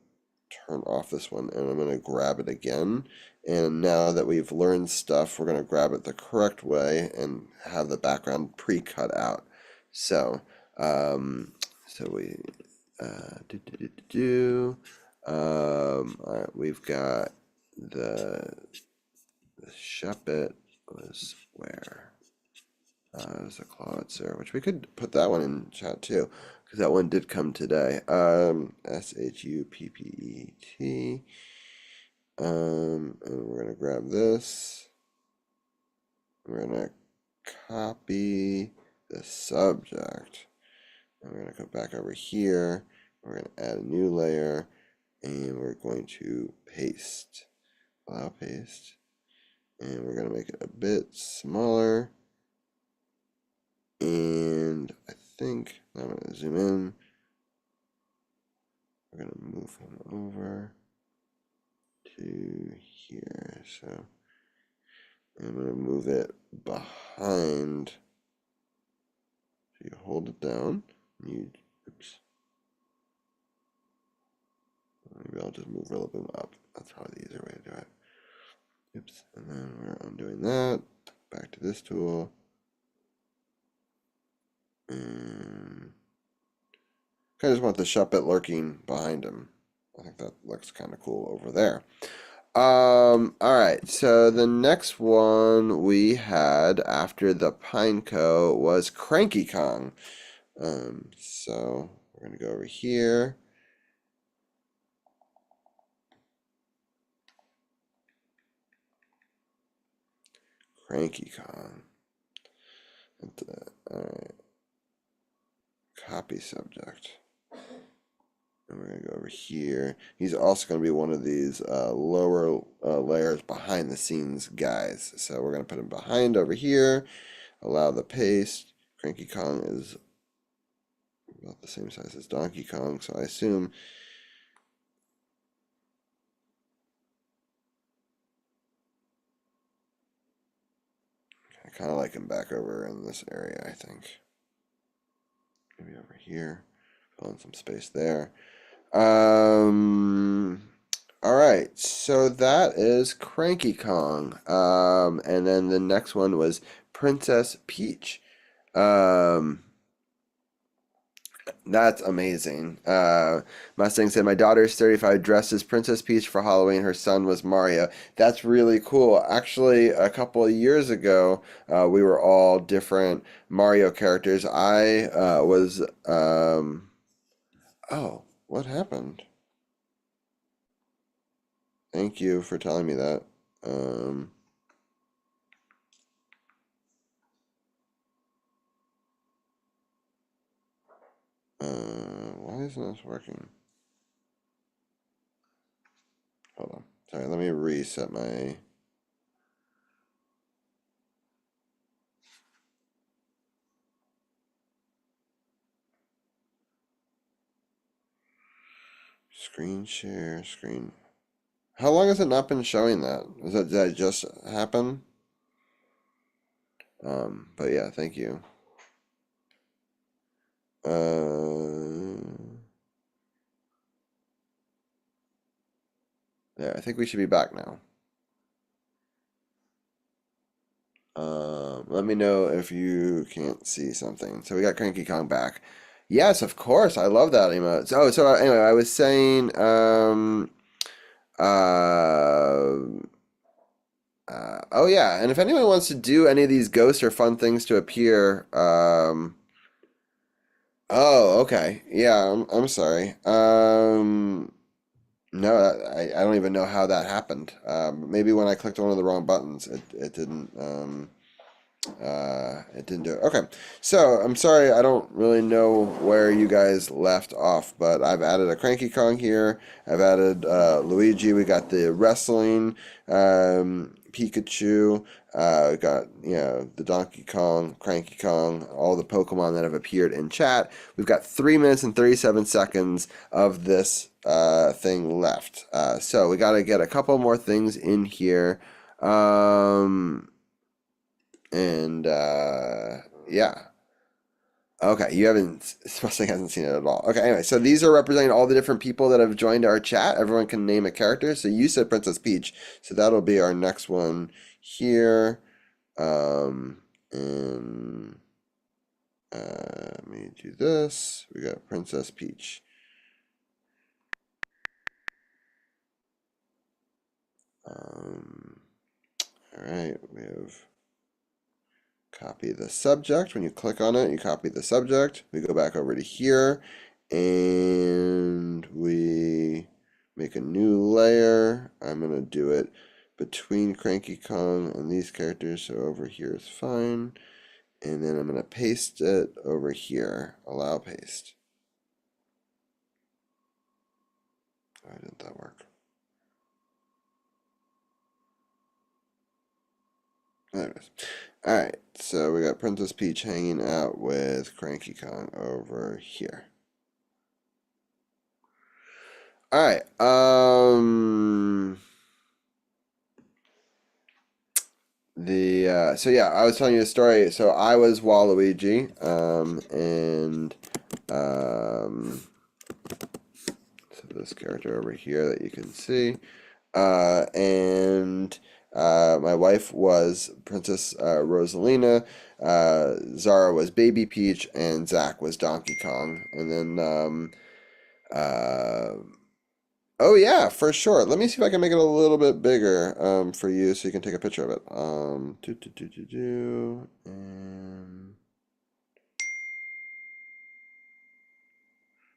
turn off this one, and I'm going to grab it again, and now that we've learned stuff, we're going to grab it the correct way and have the background pre-cut out. So, we, all right, we've got the Shuppet was where? There's a Clawitzer, which we could put that one in chat too, because that one did come today. Shuppet. And we're gonna grab this. We're gonna copy the subject. And we're gonna go back over here. We're gonna add a new layer, and we're going to paste. Allow paste. And we're gonna make it a bit smaller. And I think I'm going to zoom in. We're going to move him over to here. So I'm going to move it behind. So you hold it down. Oops. Maybe I'll just move a little bit up. That's probably the easier way to do it. Oops, and then we're undoing that. Back to this tool. And I just want the Shuppet lurking behind him. I think that looks kind of cool over there. All right, so the next one we had after the Pineco was Cranky Kong. So we're gonna go over here. Cranky Kong. All right. Copy subject. And we're going to go over here. He's also going to be one of these lower layers behind the scenes guys. So we're going to put him behind over here. Allow the paste. Cranky Kong is about the same size as Donkey Kong. So I assume I kind of like him back over in this area, I think. Maybe over here. Fill in some space there. All right, so that is Cranky Kong. And then the next one was Princess Peach. That's amazing. Mustang said, my daughter is 35, dressed as Princess Peach for Halloween. Her son was Mario. That's really cool. Actually, a couple of years ago, we were all different Mario characters. I was, oh, what happened? Thank you for telling me that. Why isn't this working? Hold on. Sorry, let me reset my... Screen share, screen... How long has it not been showing that? Did that just happen? But yeah, thank you. There, I think we should be back now. Let me know if you can't see something. So we got Cranky Kong back. Yes, of course. I love that emote. So anyway, I was saying, oh yeah, and if anyone wants to do any of these ghosts or fun things to appear, oh, okay. Yeah, I'm sorry. No, I don't even know how that happened. Maybe when I clicked one of the wrong buttons, it didn't do it. Okay, so I'm sorry, I don't really know where you guys left off, but I've added a Cranky Kong here. I've added Luigi. We got the wrestling Pikachu. We got the Donkey Kong, Cranky Kong, all the Pokemon that have appeared in chat. We've got 3 minutes and 37 seconds of this thing left. So we got to get a couple more things in here. And yeah. Okay, you haven't, especially hasn't seen it at all. Okay, anyway, so these are representing all the different people that have joined our chat. Everyone can name a character. So you said Princess Peach, so that'll be our next one here. And let me do this. We got Princess Peach. All right, we have copy the subject. When you click on it, you copy the subject. We go back over to here and we make a new layer. I'm going to do it between Cranky Kong and these characters, so over here is fine. And then I'm going to paste it over here. Allow paste. Why didn't that work? There it is. All right, so we got Princess Peach hanging out with Cranky Kong over here. All right. So yeah, I was telling you a story. So I was Waluigi, and so this character over here that you can see, and My wife was Princess Rosalina, Zara was Baby Peach, and Zach was Donkey Kong. And then, uh, oh yeah, for sure. Let me see if I can make it a little bit bigger for you so you can take a picture of it. And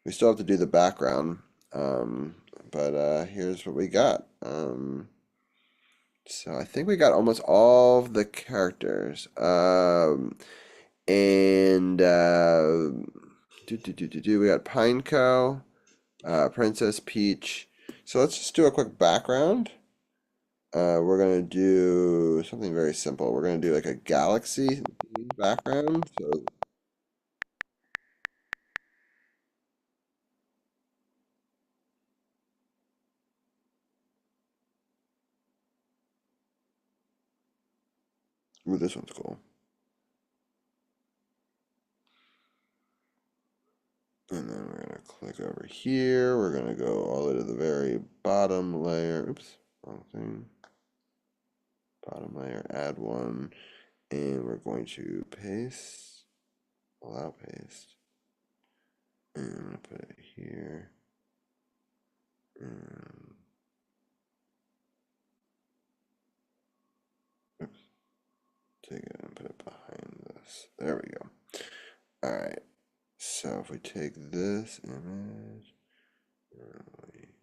we still have to do the background, um, but here's what we got. So I think we got almost all of the characters. And we got Pineco, Princess Peach. So let's just do a quick background. We're gonna do something very simple. We're gonna do like a galaxy background. So ooh, this one's cool. And then we're gonna click over here. We're gonna go all the way to the very bottom layer. Oops, wrong thing. Bottom layer, add one, and we're going to paste, allow paste, and I'm gonna put it here, and oops, take it and put it behind this. There we go. All right. So if we take this image, really,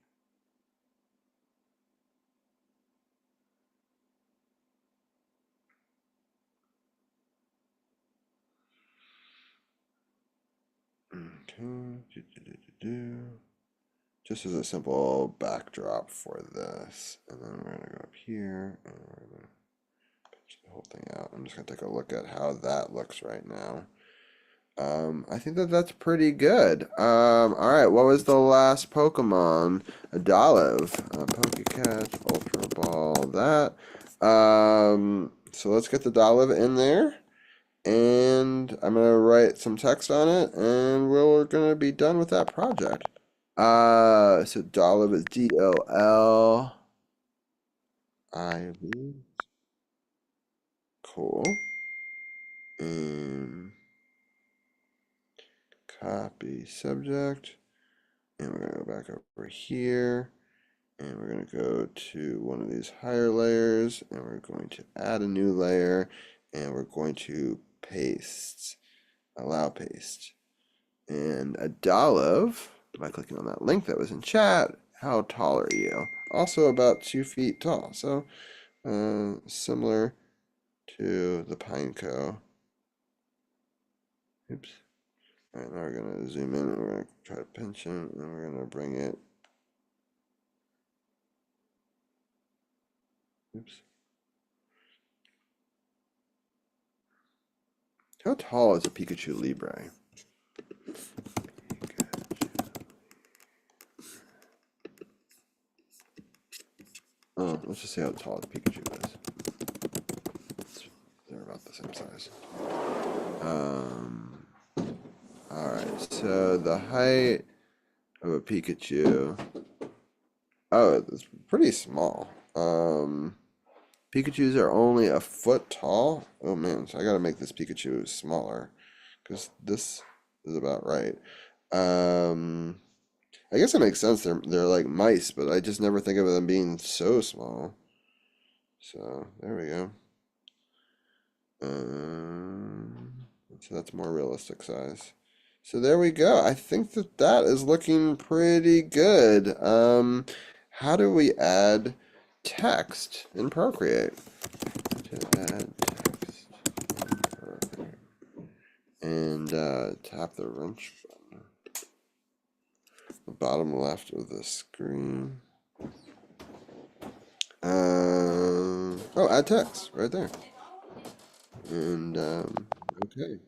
okay, just as a simple backdrop for this, and then we're gonna go up here and we're gonna pitch the whole thing out. I'm just gonna take a look at how that looks right now. I think that that's pretty good. All right, what was the last Pokemon? A Dolliv, Pokecatch, Ultra Ball, that. So let's get the Dolliv in there, and I'm gonna write some text on it, and we're gonna be done with that project. So Dolliv is Dolliv. Cool. And copy subject. And we're gonna go back over here. And we're going to go to one of these higher layers. And we're going to add a new layer. And we're going to paste. Allow paste. And a Dolliv, by clicking on that link that was in chat, how tall are you? Also about 2 feet tall. So similar to the Pineco. Oops. All right, now we're going to zoom in and we're going to try to pinch it. And we're going to bring it. Oops. How tall is a Pikachu Libre? Oh, let's just see how tall the Pikachu is. They're about the same size. Um, alright, so the height of a Pikachu. Oh, it's pretty small. Pikachus are only a foot tall. Oh man, so I gotta make this Pikachu smaller. Because this is about right. Um, I guess it makes sense. They're like mice, but I just never think of them being so small. So there we go. So that's more realistic size. So there we go. I think that that is looking pretty good. How do we add text in Procreate? To add text in Procreate. And tap the wrench button. The bottom left of the screen. Oh, add text right there. And okay.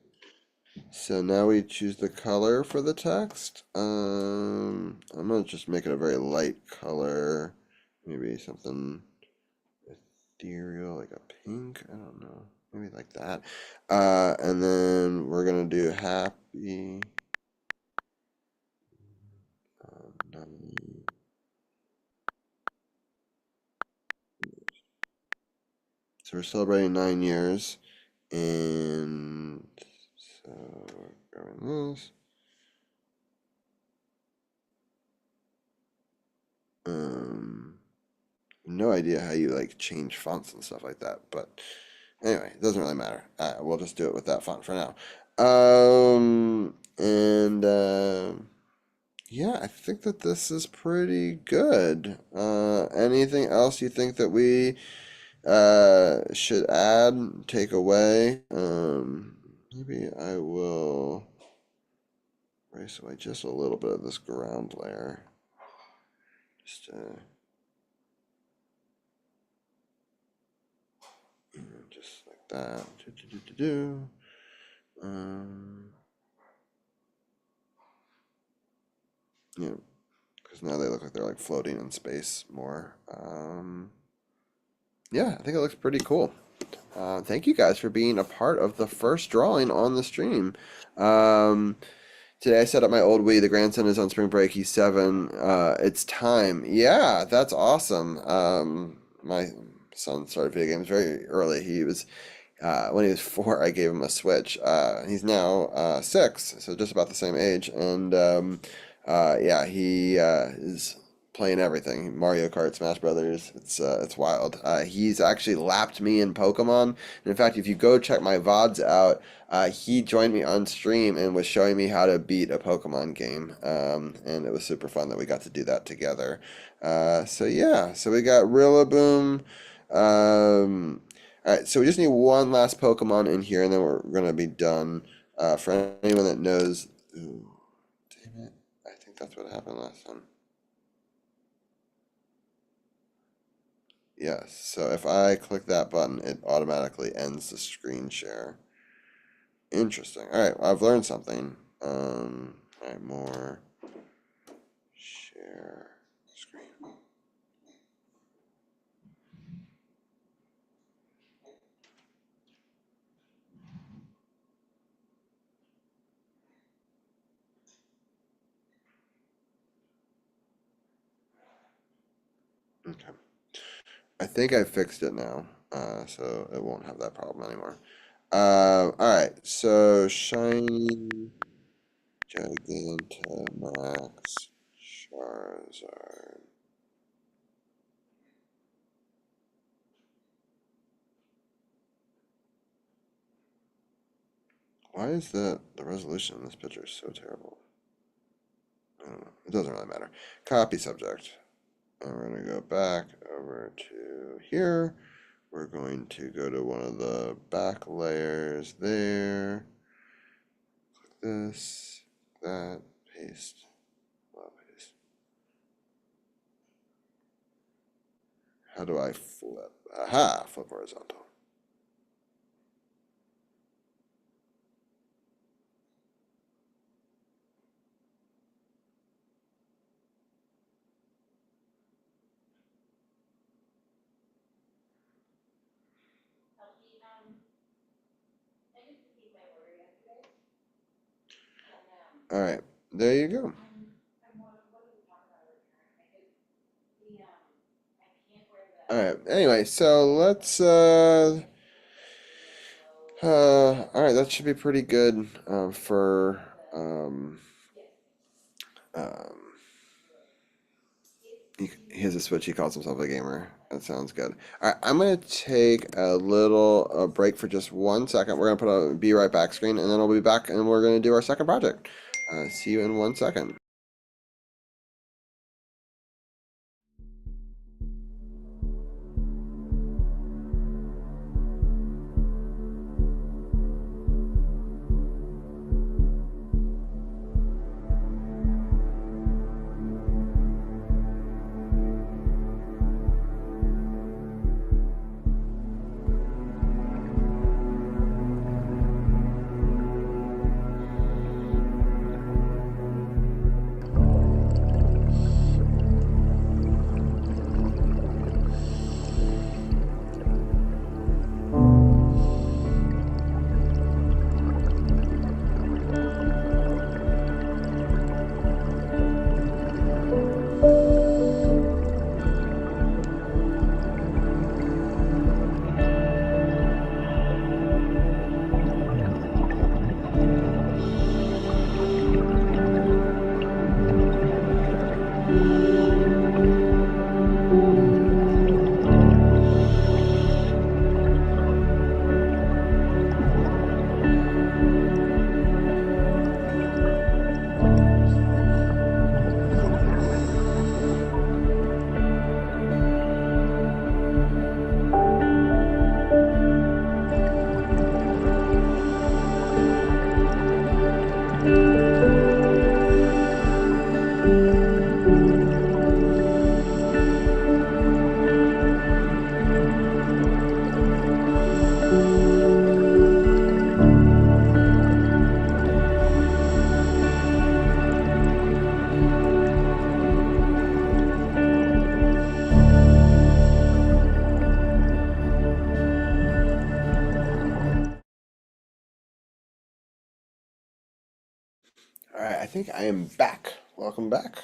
So now we choose the color for the text. I'm gonna just make it a very light color, maybe something ethereal, like a pink. I don't know, maybe like that. And then we're gonna do happy. Um, So we're celebrating 9 years, and so we're grabbing this. No idea how you like change fonts and stuff like that, but anyway, it doesn't really matter. We'll just do it with that font for now. And yeah, I think that this is pretty good. Anything else you think that we should add, take away? Maybe I will erase away just a little bit of this ground layer. Just like that. Yeah, because now they look like they're like floating in space more. Yeah, I think it looks pretty cool. Thank you guys for being a part of the first drawing on the stream. Today I set up my old Wii. The grandson is on spring break. He's 7. It's time. Yeah, that's awesome. My son started video games very early. He was when he was 4, I gave him a Switch. He's now 6, so just about the same age. And yeah, he is playing everything. Mario Kart, Smash Brothers. It's wild. He's actually lapped me in Pokemon. And in fact, if you go check my VODs out, he joined me on stream and was showing me how to beat a Pokemon game. And it was super fun that we got to do that together. So yeah, so we got Rillaboom. All right, so we just need one last Pokemon in here, and then we're gonna be done. For anyone that knows, ooh, damn it, I think that's what happened last time. Yes, so if I click that button, it automatically ends the screen share. Interesting. All right, I've learned something. All right, more share screen. Okay. I think I fixed it now, so it won't have that problem anymore. All right, so shiny Gigantamax Charizard. Why is the resolution in this picture so terrible? I don't know. It doesn't really matter. Copy subject. And we're going to go back over to here. We're going to go to one of the back layers there. Click this, that, paste, paste. How do I flip? Aha, flip horizontal. All right, there you go. All right. Anyway, so let's. All right, that should be pretty good for. Um, he has a Switch. He calls himself a gamer. That sounds good. All right, I'm gonna take a little break for just 1 second. We're gonna put a be right back screen, and then we'll be back, and we're gonna do our second project. See you in 1 second. All right, I think I am back. Welcome back.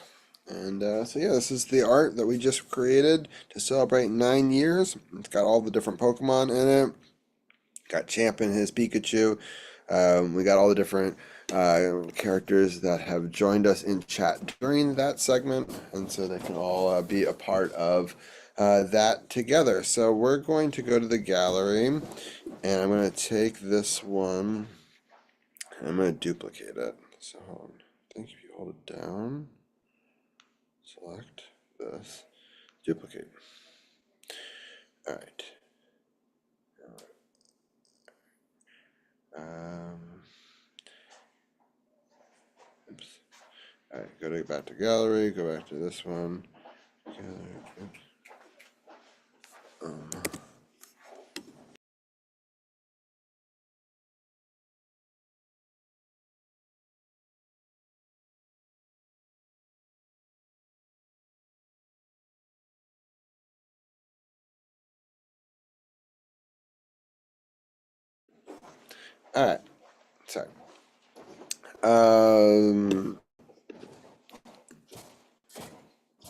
And so, yeah, this is the art that we just created to celebrate 9 years. It's got all the different Pokemon in it. Got Champ and his Pikachu. We got all the different characters that have joined us in chat during that segment, and so they can all be a part of that together. So we're going to go to the gallery, and I'm going to take this one, and I'm going to duplicate it. So hold on. I think if you hold it down, select this, duplicate. All right. Oops. All right, back to gallery, go back to this one. Gallery, oops. All right, sorry. I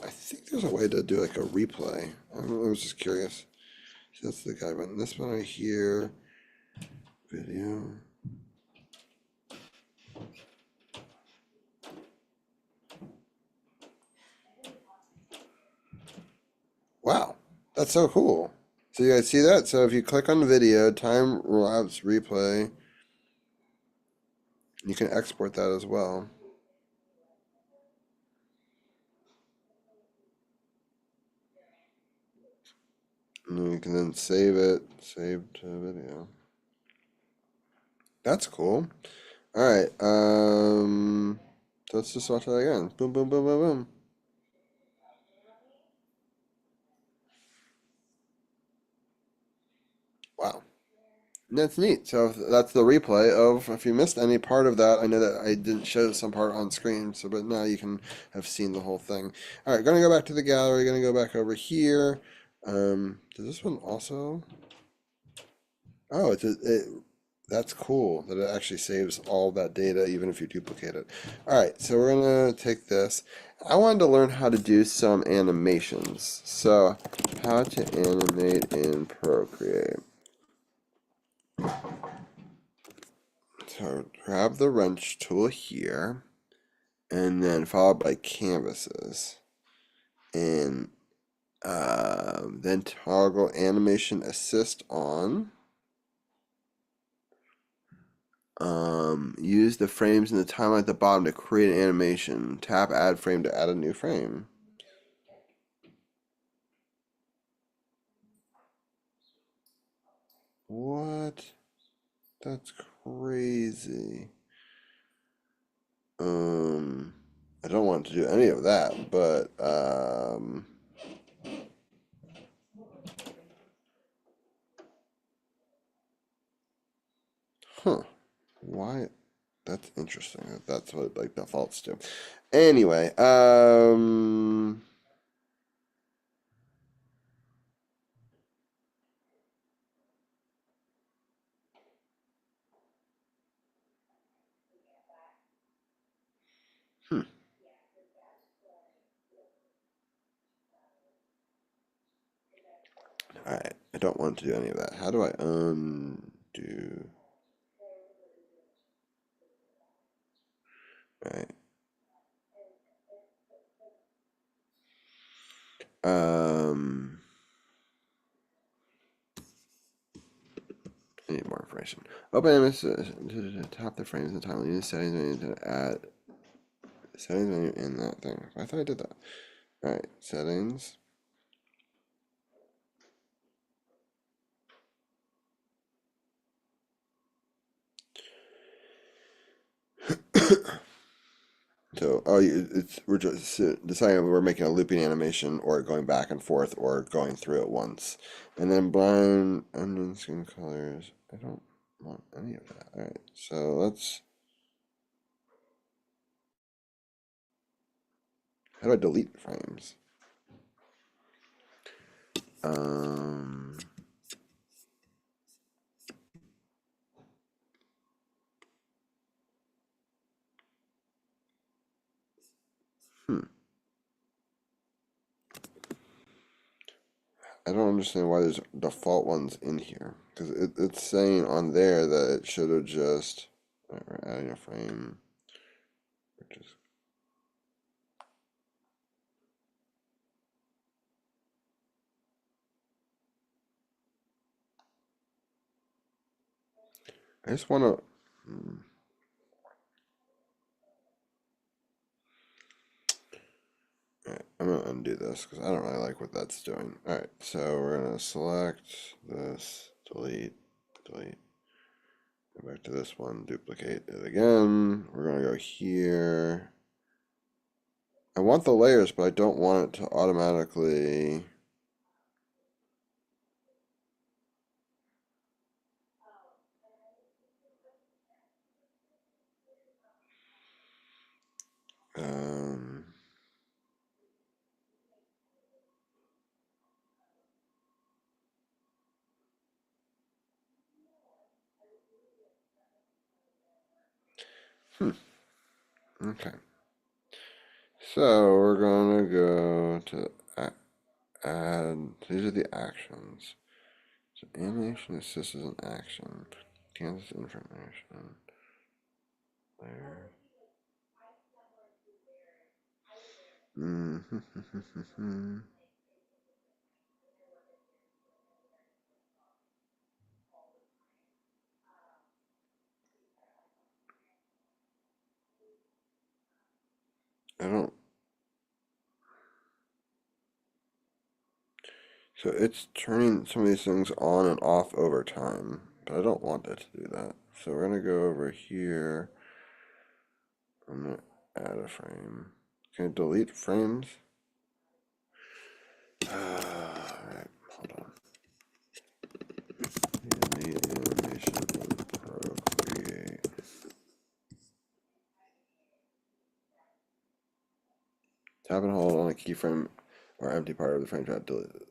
think there's a way to do like a replay. I was just curious. So that's the guy button. This one right here, video. Wow, that's so cool. So you guys see that? So if you click on the video, time lapse replay, you can export that as well. And then you can then save it, save to video. That's cool. All right. So let's just watch that again. Boom, boom, boom, boom, boom. Wow. That's neat. So that's the replay of, if you missed any part of that, I know that I didn't show some part on screen, so but now you can have seen the whole thing. All right, gonna go back to the gallery, gonna go back over here. Does this one also? Oh, that's cool that it actually saves all that data even if you duplicate it. All right, so we're gonna take this. I wanted to learn how to do some animations. So, how to animate in Procreate. So grab the wrench tool here, and then followed by canvases, and then toggle animation assist on. Use the frames in the timeline at the bottom to create an animation. Tap add frame to add a new frame. What? That's crazy. I don't want to do any of that, but huh. Why? That's interesting. That's what it like defaults to. Anyway, hmm. All right. I don't want to do any of that. How do I undo? Right. Um, I need more information. Open image to tap the frames and time. Use settings menu to add settings menu in that thing. I thought I did that. All right. Settings. So, we're just deciding if we're making a looping animation or going back and forth or going through it once. And then blind onion skin colors. I don't want any of that. All right, so let's. How do I delete frames? Um, I don't understand why there's default ones in here. Because it's saying on there that it should have just... Alright, we're adding a frame. Just, I just want to... Alright, I'm going to undo this because I don't really like what that's doing. Alright, so we're going to select this, delete, delete. Go back to this one, duplicate it again. We're going to go here. I want the layers, but I don't want it to automatically... Um, okay. So we're gonna go to add, these are the actions. So animation assist is an action. Kansas information. There. I don't, so it's turning some of these things on and off over time, but I don't want it to do that. So we're gonna go over here. I'm gonna add a frame. Can I delete frames? Alright, hold on. Animation in Procreate. Tap and hold on a keyframe or empty part of the frame to delete it.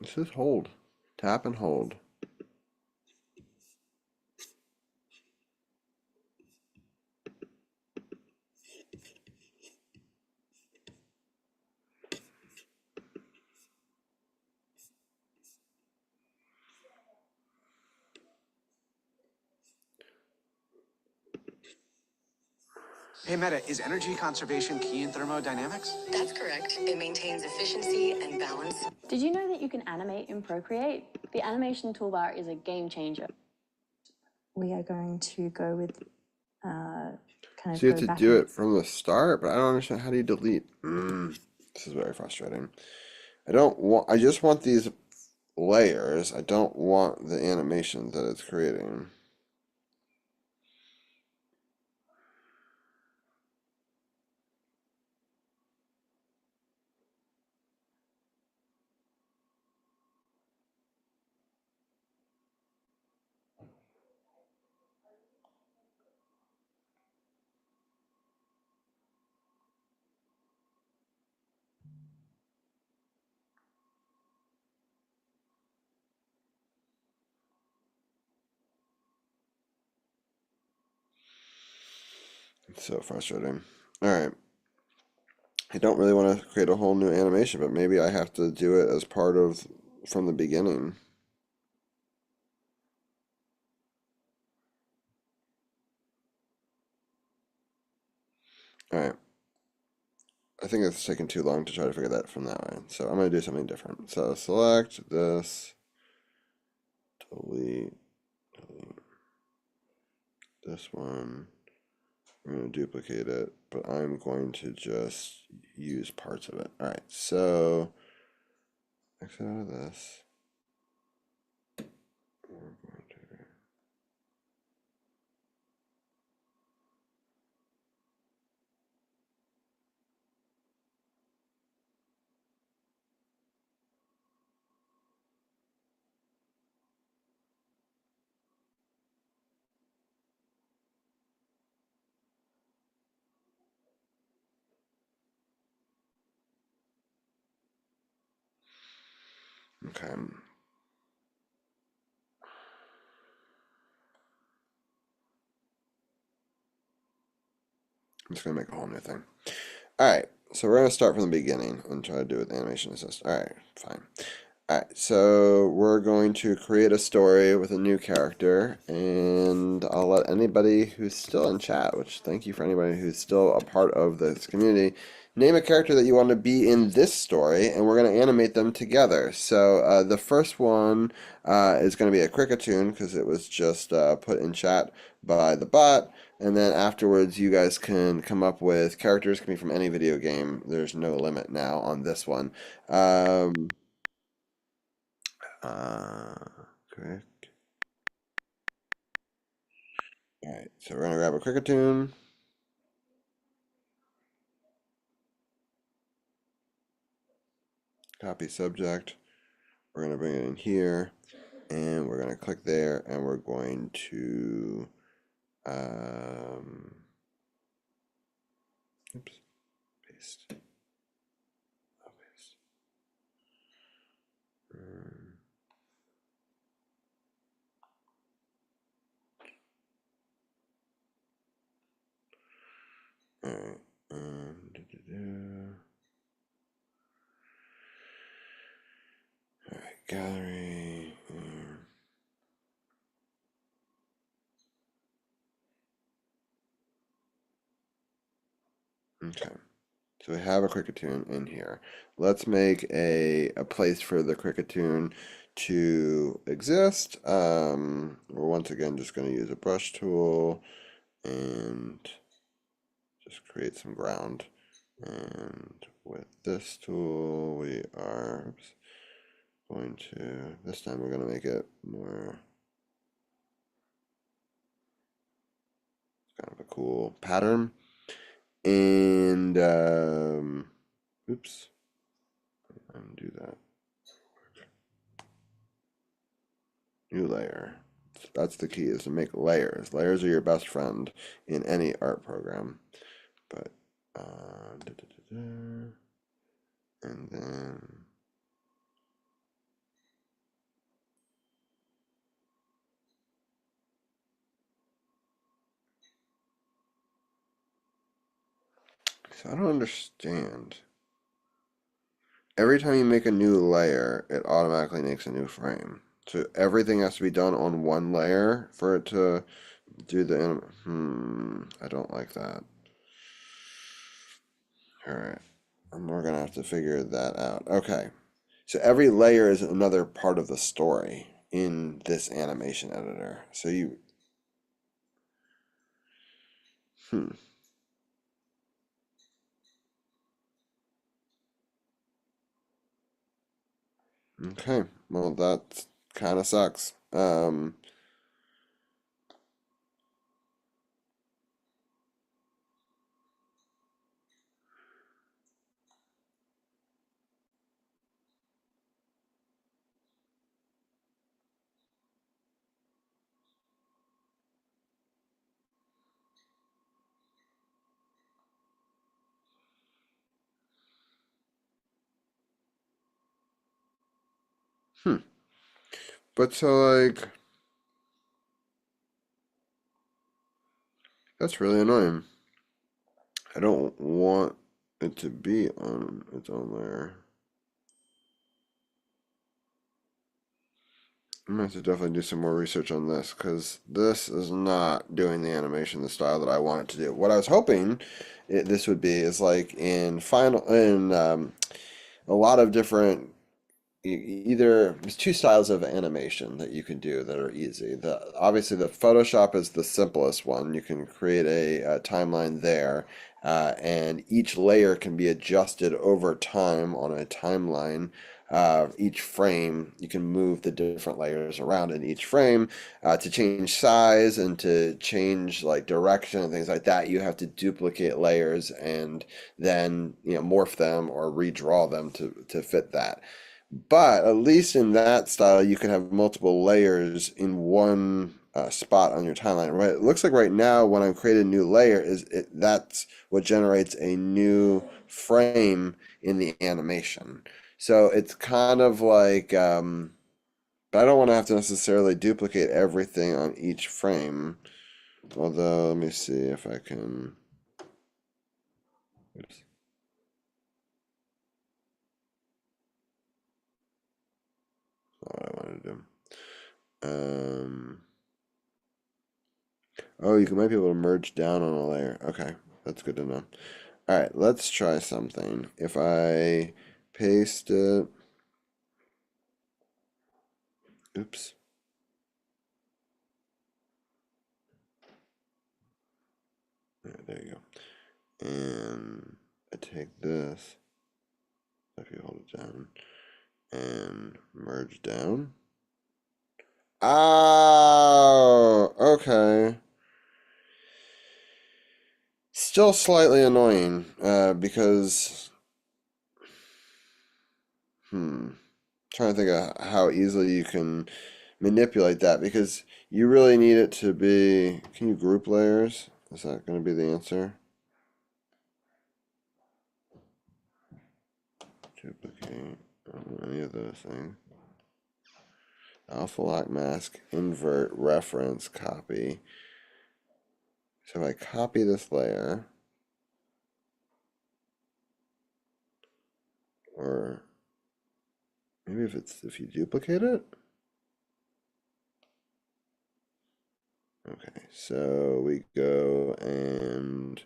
It says hold. Tap and hold. Hey Meta, is energy conservation key in thermodynamics? That's correct. It maintains efficiency and balance. Did you know that you can animate in Procreate? The animation toolbar is a game changer. We are going to go with kind of So you go have to back do and it from the start, but I don't understand how do you delete. This is very frustrating. I just want these layers. I don't want the animations that it's creating. It's so frustrating. Alright. I don't really want to create a whole new animation, but maybe I have to do it as part of from the beginning. Alright. I think it's taking too long to try to figure that from that way. So I'm going to do something different. So select this, delete this one. I'm going to duplicate it, but I'm going to just use parts of it. Alright, so exit out of this. We're going to... Okay. just gonna make a whole new thing. All right, so we're gonna start from the beginning and try to do it with animation assist. All right, fine. All right, so we're going to create a story with a new character, and I'll let anybody who's still in chat, which thank you for anybody who's still a part of this community, name a character that you want to be in this story, and we're going to animate them together. So the first one is going to be a Cricketune because it was just put in chat by the bot. And then afterwards, you guys can come up with characters, can be from any video game. There's no limit now on this one. Crick. All right, so we're gonna grab a Cricketune. Copy subject. We're gonna bring it in here, and we're gonna click there, and we're going to, oops, paste. Oh, paste. All right. All right, gallery. Okay. So we have a Cricketune in here. Let's make a place for the Cricketune to exist. We're once again just going to use a brush tool and just create some ground. And with this tool, we are going to, this time we're going to make it more kind of a cool pattern. And, oops, undo that. New layer. That's the key, is to make layers. Layers are your best friend in any art program. But, and then, so I don't understand. Every time you make a new layer, it automatically makes a new frame. So everything has to be done on one layer for it to do the I don't like that. All right. We're gonna have to figure that out. Okay. So every layer is another part of the story in this animation editor. So you Okay. Well, that kind of sucks. But so like that's really annoying. I don't want it to be on its own layer. I'm gonna have to definitely do some more research on this because this is not doing the animation the style that I want it to do. What I was hoping this would be is like in a lot of different either there's two styles of animation that you can do that are easy. Obviously the Photoshop is the simplest one. You can create a timeline there, and each layer can be adjusted over time on a timeline. Each frame, you can move the different layers around in each frame to change size and to change like direction and things like that. You have to duplicate layers and then morph them or redraw them to fit that. But at least in that style, you can have multiple layers in one spot on your timeline. Right? It looks like right now, when I'm creating a new layer, that's what generates a new frame in the animation. So it's kind of like, but I don't want to have to necessarily duplicate everything on each frame. Although, let me see if I can. Oops. Not what I wanted to do. Oh, you might be able to merge down on a layer. Okay, that's good to know. All right, let's try something. If I paste it, oops. All right, there you go. And I take this, if you hold it down, and merge down. Oh, okay. Still slightly annoying, because, trying to think of how easily you can manipulate that, because you really need it to be, can you group layers? Is that going to be the answer? Duplicate, any of those things. Alpha lock mask, invert, reference, copy. So if I copy this layer, or maybe if you duplicate it. Okay, so we go and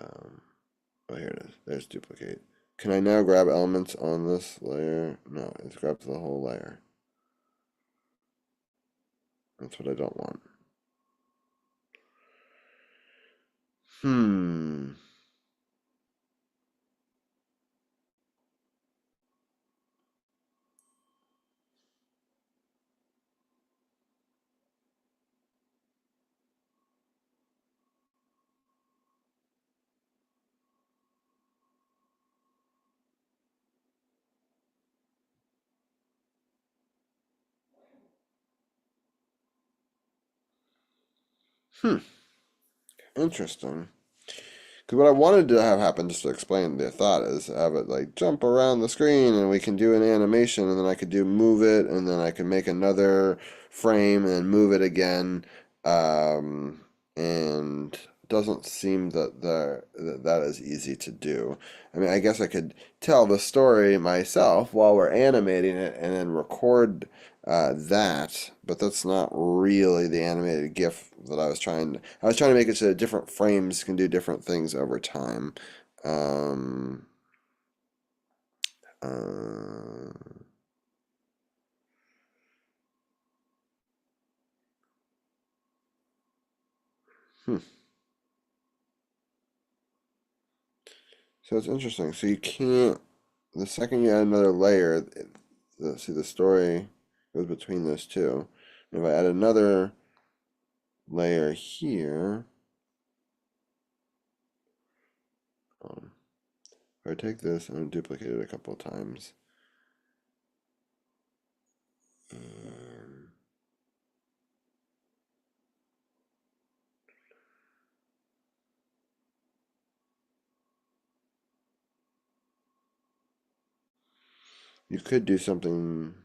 oh, here it is. There's duplicate. Can I now grab elements on this layer? No, it's grabbed the whole layer. That's what I don't want. Interesting. Because what I wanted to have happen, just to explain the thought, is have it like jump around the screen and we can do an animation, and then I could do move it, and then I could make another frame and move it again. And it doesn't seem that is easy to do. I mean, I guess I could tell the story myself while we're animating it and then record that, but that's not really the animated GIF that I was trying to. I was trying to make it so that different frames can do different things over time. Um, uh, hmm. So it's interesting. So you can't. The second you add another layer, see the story goes between those two. If I add another layer here, if I take this and duplicate it a couple of times, and you could do something.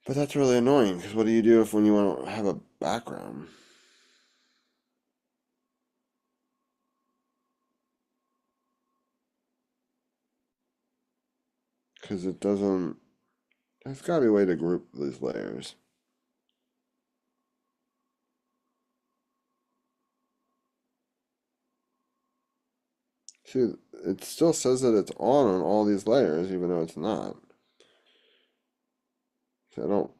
But that's really annoying, because what do you do when you want to have a background? Because it doesn't. There's got to be a way to group these layers. See, it still says that it's on all these layers, even though it's not. So I don't.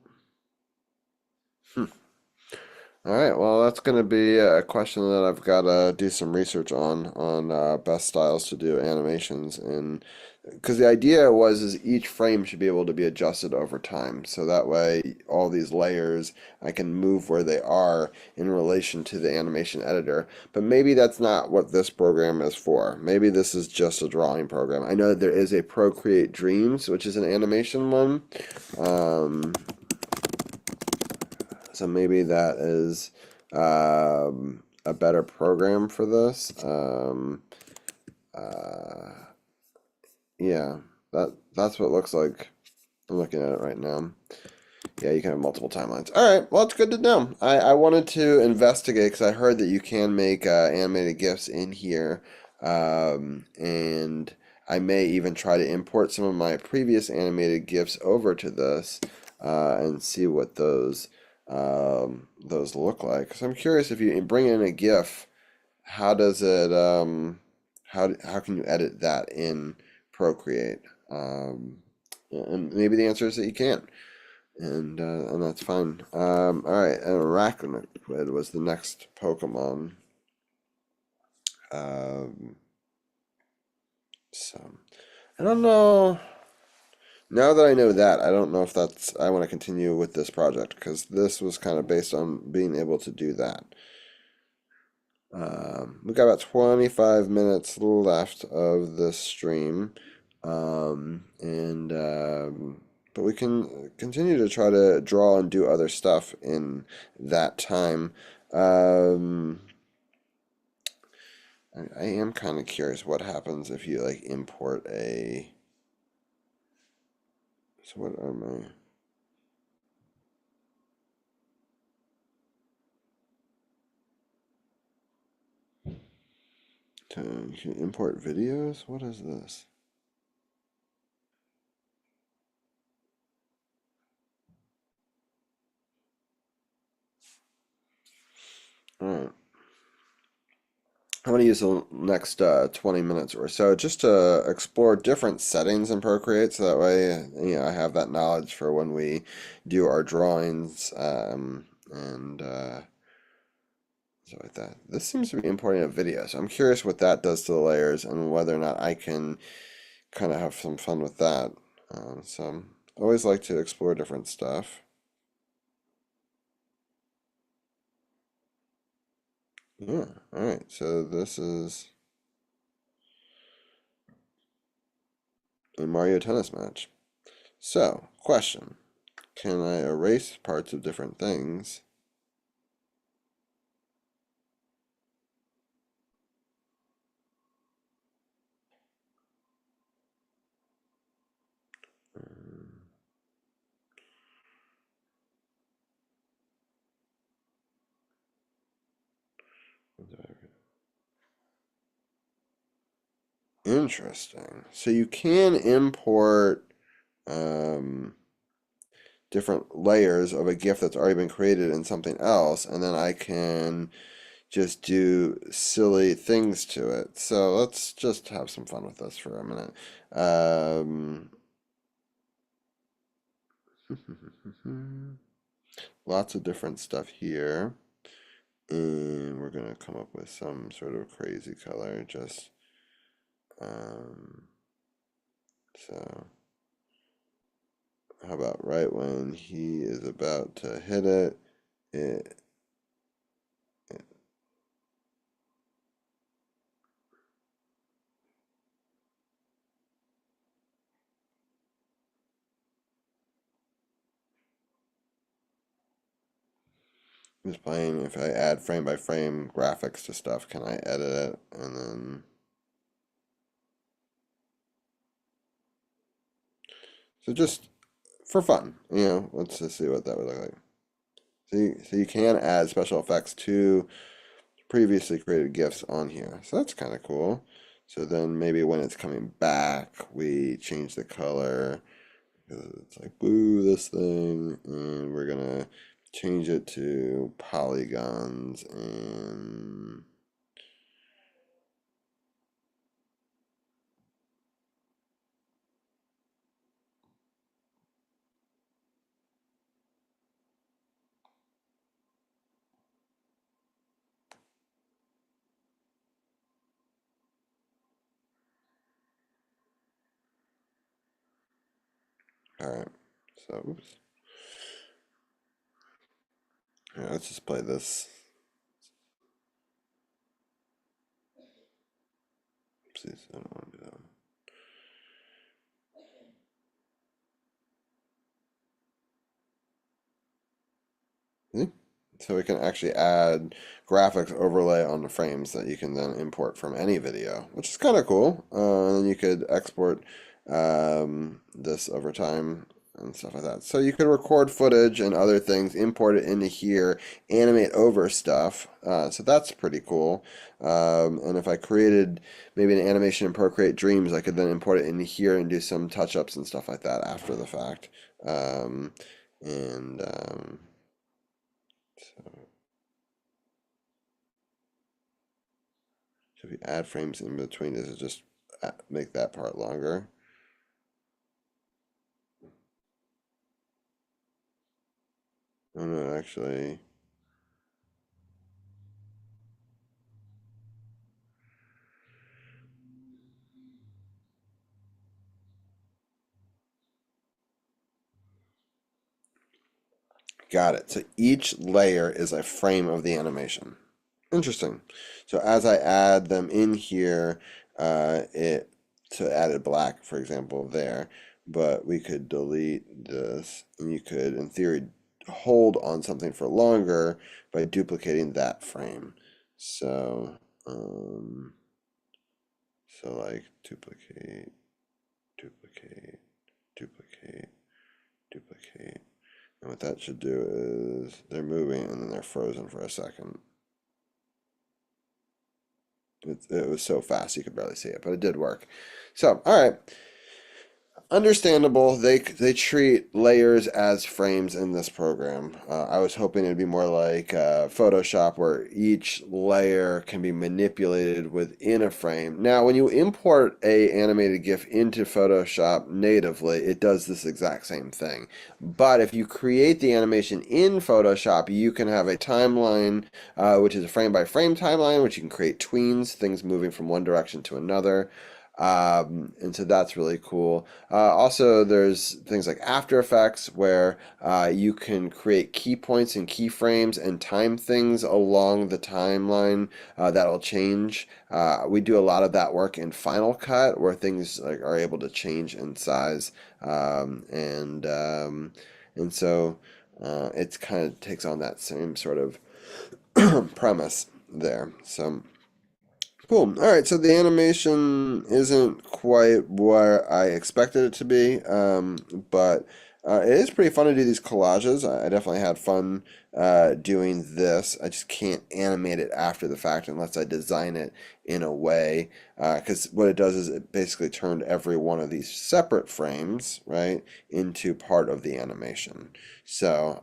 All right, well, that's going to be a question that I've got to do some research on best styles to do animations, and because the idea was is each frame should be able to be adjusted over time, so that way all these layers I can move where they are in relation to the animation editor. But maybe that's not what this program is for. Maybe this is just a drawing program. I know that there is a Procreate Dreams, which is an animation one. So maybe that is a better program for this. Yeah, that's what it looks like. I'm looking at it right now. Yeah, you can have multiple timelines. All right, well, it's good to know. I wanted to investigate because I heard that you can make animated GIFs in here, and I may even try to import some of my previous animated GIFs over to this and see what those look like. So I'm curious if you bring in a GIF, how does it how can you edit that in Procreate? And maybe the answer is that you can't, and that's fine. All right, and Arachnid was the next Pokemon. So I don't know. Now that I know that, I don't know if that's I want to continue with this project because this was kind of based on being able to do that. We've got about 25 minutes left of this stream, but we can continue to try to draw and do other stuff in that time. Um, I am kind of curious what happens if you like import a. So what are my? Can you import videos? What is this? All right. I'm going to use the next 20 minutes or so just to explore different settings in Procreate so that way, I have that knowledge for when we do our drawings and stuff like that. This seems to be importing a video, so I'm curious what that does to the layers and whether or not I can kind of have some fun with that. So I always like to explore different stuff. Yeah, all right, so this is a Mario Tennis match. So, question. Can I erase parts of different things? Interesting. So you can import different layers of a GIF that's already been created in something else, and then I can just do silly things to it. So let's just have some fun with this for a minute. Lots of different stuff here. And we're going to come up with some sort of crazy color. Just so how about right when he is about to hit it, it is playing. If I add frame by frame graphics to stuff, can I edit it and then so just for fun, let's just see what that would look like. So you can add special effects to previously created GIFs on here. So that's kind of cool. So then maybe when it's coming back, we change the color because it's like, boo, this thing. And we're going to change it to polygons and all right. So, oops. Yeah, let's just play this. Oopsies, I don't want to do that. See? So we can actually add graphics overlay on the frames that you can then import from any video, which is kind of cool. And then you could export this over time and stuff like that. So you could record footage and other things, import it into here, animate over stuff. So that's pretty cool. And if I created maybe an animation in Procreate Dreams, I could then import it into here and do some touch-ups and stuff like that after the fact. And so if you add frames in between, does it just make that part longer? Oh no, actually. Got it. So each layer is a frame of the animation. Interesting. So as I add them in here, it so added black, for example, there, but we could delete this, and you could, in theory, hold on something for longer by duplicating that frame. So, so like duplicate, duplicate, duplicate, duplicate. And what that should do is they're moving and then they're frozen for a second. It was so fast you could barely see it, but it did work. So, all right. Understandable. They treat layers as frames in this program. I was hoping it'd be more like Photoshop, where each layer can be manipulated within a frame. Now, when you import a animated GIF into Photoshop natively, it does this exact same thing. But if you create the animation in Photoshop, you can have a timeline, which is a frame-by-frame timeline, which you can create tweens, things moving from one direction to another. And so that's really cool. Also, there's things like After Effects where you can create key points and keyframes and time things along the timeline that'll change. We do a lot of that work in Final Cut where things like are able to change in size, and so it kind of takes on that same sort of premise there. So. Cool. All right, so the animation isn't quite where I expected it to be, but it is pretty fun to do these collages. I definitely had fun doing this. I just can't animate it after the fact unless I design it in a way, because what it does is it basically turned every one of these separate frames, right, into part of the animation. So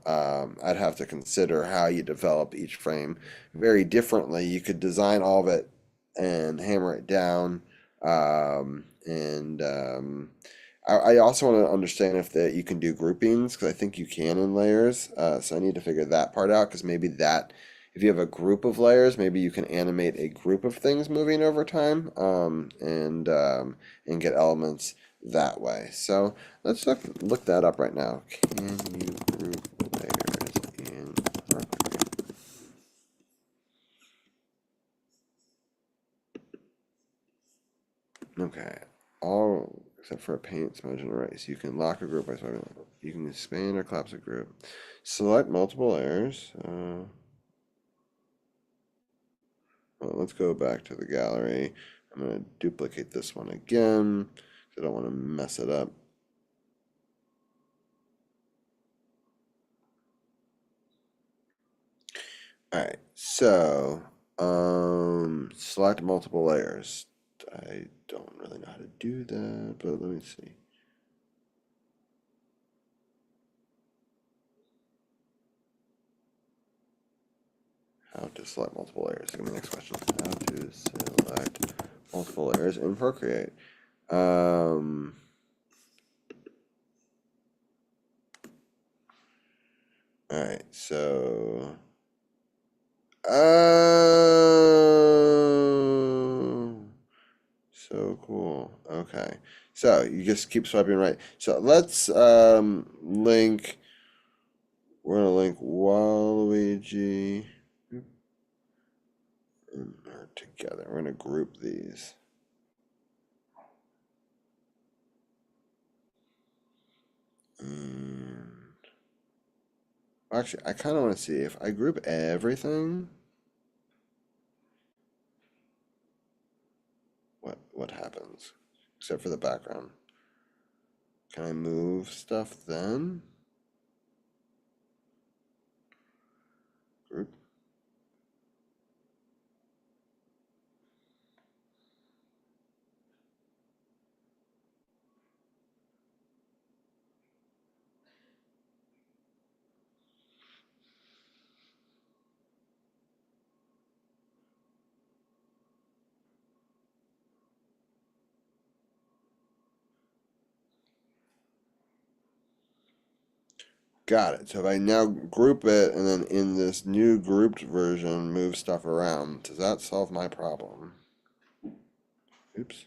I'd have to consider how you develop each frame very differently. You could design all of it and hammer it down. I also want to understand if that you can do groupings, because I think you can in layers. So I need to figure that part out, because maybe that if you have a group of layers, maybe you can animate a group of things moving over time, and get elements that way. So let's look that up right now. Can you group layers in Procreate? Okay, all except for a paint, smudge, and erase. You can lock a group by swiping. You can expand or collapse a group. Select multiple layers. Well, let's go back to the gallery. I'm going to duplicate this one again. I don't want to mess it up. All right, so select multiple layers. I don't really know how to do that, but let me see. How to select multiple layers. Give me the next question. How to select multiple layers in Procreate. All right, so so cool. Okay, so you just keep swiping right. So let's link. We're gonna link Waluigi and her together. We're gonna group these. And Actually, I kind of want to see if I group everything, what happens, except for the background. Can I move stuff then? Group. Got it. So if I now group it and then in this new grouped version move stuff around, does that solve my problem? Oops.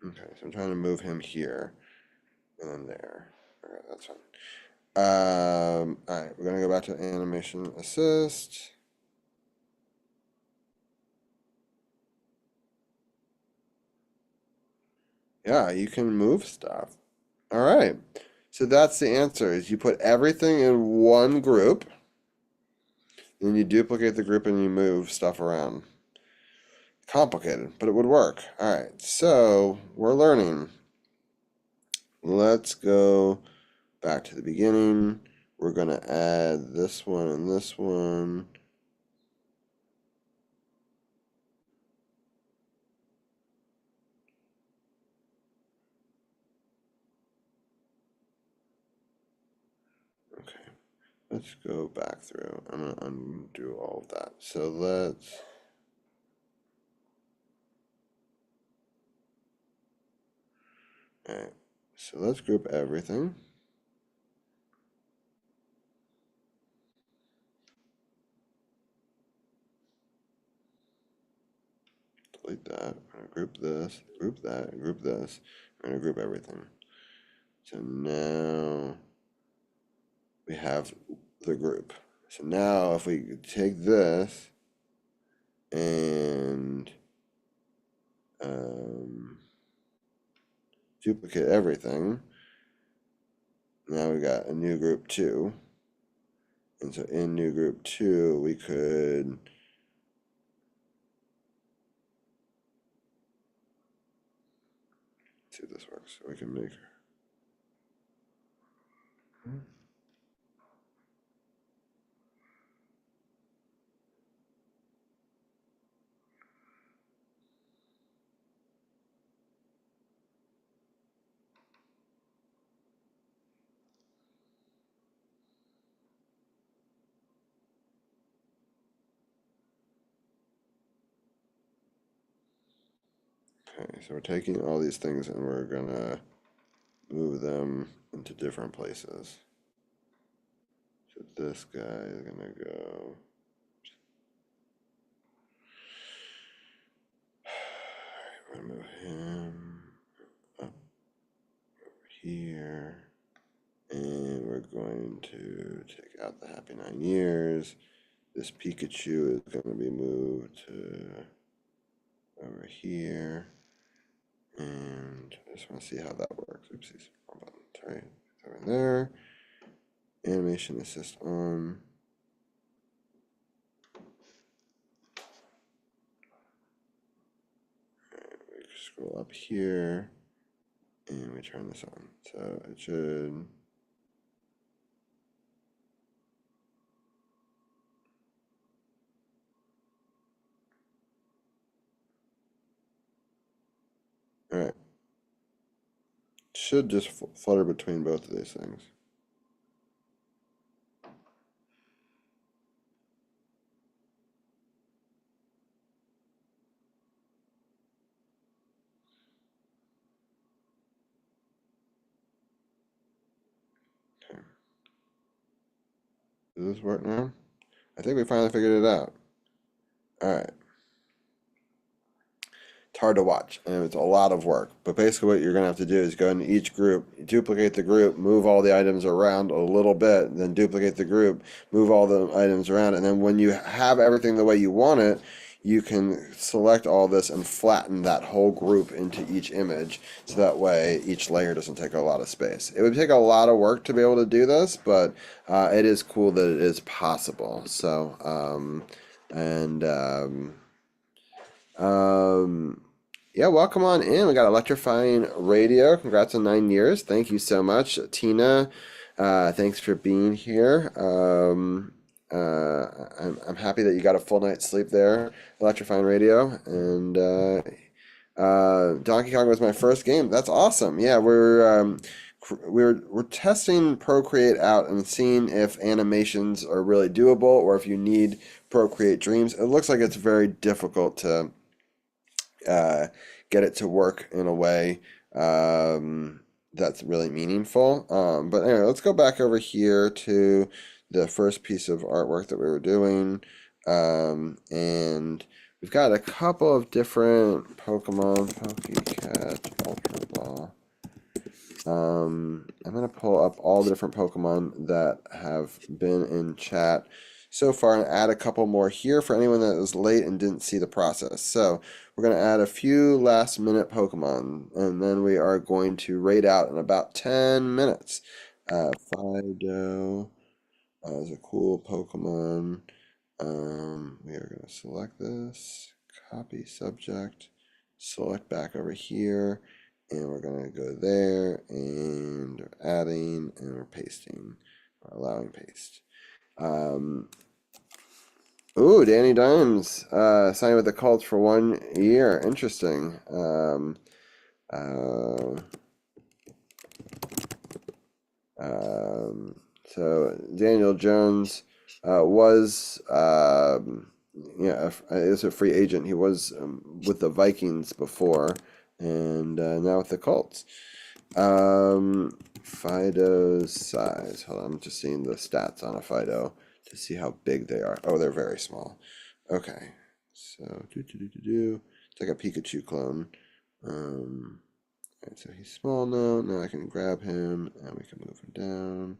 Okay, so I'm trying to move him here and then there. Okay, that's fine. All right, we're gonna go back to animation assist. Yeah, you can move stuff. All right. So that's the answer is you put everything in one group, then you duplicate the group and you move stuff around. Complicated, but it would work. All right. So we're learning. Let's go back to the beginning. We're going to add this one and this one. Okay. Let's go back through. I'm going to undo all of that. So let's... All right. So let's group everything. Delete that. I'm going to group this, group that, group this. I'm going to group everything. So now we have the group. So now if we take this and duplicate everything, now we got a new group 2. And so in new group 2, we could see if this works. So we can make okay, so we're taking all these things and we're gonna move them into different places. So this guy is gonna go. We're gonna move him up over here. And we're going to take out the Happy 9 Years. This Pikachu is going to be moved to over here. And I just want to see how that works. Oopsies, wrong button. Sorry, it's over there. Animation assist on. Right, we scroll up here and we turn this on. So it should. All right. Should just flutter between both of these things. Okay. Does this work now? I think we finally figured it out. All right. hard to watch and it's a lot of work. But basically what you're going to have to do is go into each group, duplicate the group, move all the items around a little bit, then duplicate the group, move all the items around, and then when you have everything the way you want it, you can select all this and flatten that whole group into each image, so that way each layer doesn't take a lot of space. It would take a lot of work to be able to do this, but it is cool that it is possible. So yeah, welcome on in. We got Electrifying Radio. Congrats on 9 years. Thank you so much, Tina. Thanks for being here. I'm happy that you got a full night's sleep there, Electrifying Radio. And Donkey Kong was my first game. That's awesome. Yeah, we're testing Procreate out and seeing if animations are really doable or if you need Procreate Dreams. It looks like it's very difficult to get it to work in a way that's really meaningful. But anyway, let's go back over here to the first piece of artwork that we were doing. And we've got a couple of different Pokemon. Pokecat, Ultra Ball. I'm going to pull up all the different Pokemon that have been in chat so far and add a couple more here for anyone that was late and didn't see the process. So we're going to add a few last minute Pokemon, and then we are going to raid out in about 10 minutes. Fido is a cool Pokemon. We are going to select this, copy subject, select back over here, and we're going to go there, and we're adding, and we're pasting, or allowing paste. Ooh, Danny Dimes signed with the Colts for 1 year. Interesting. So Daniel Jones was is a free agent. He was with the Vikings before, and now with the Colts. Fido's size. Hold on, I'm just seeing the stats on a Fido to see how big they are. Oh, they're very small. Okay, so it's like a Pikachu clone. Alright, so he's small now. Now I can grab him and we can move him down.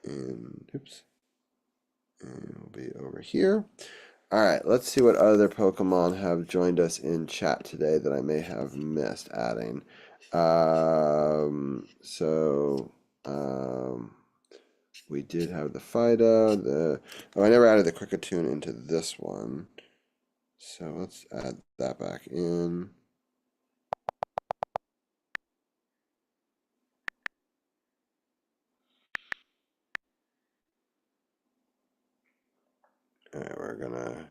And oops. And we'll be over here. Alright, let's see what other Pokemon have joined us in chat today that I may have missed adding. We did have the Fido, I never added the Kricketune into this one. So let's add that back in. Alright, we're gonna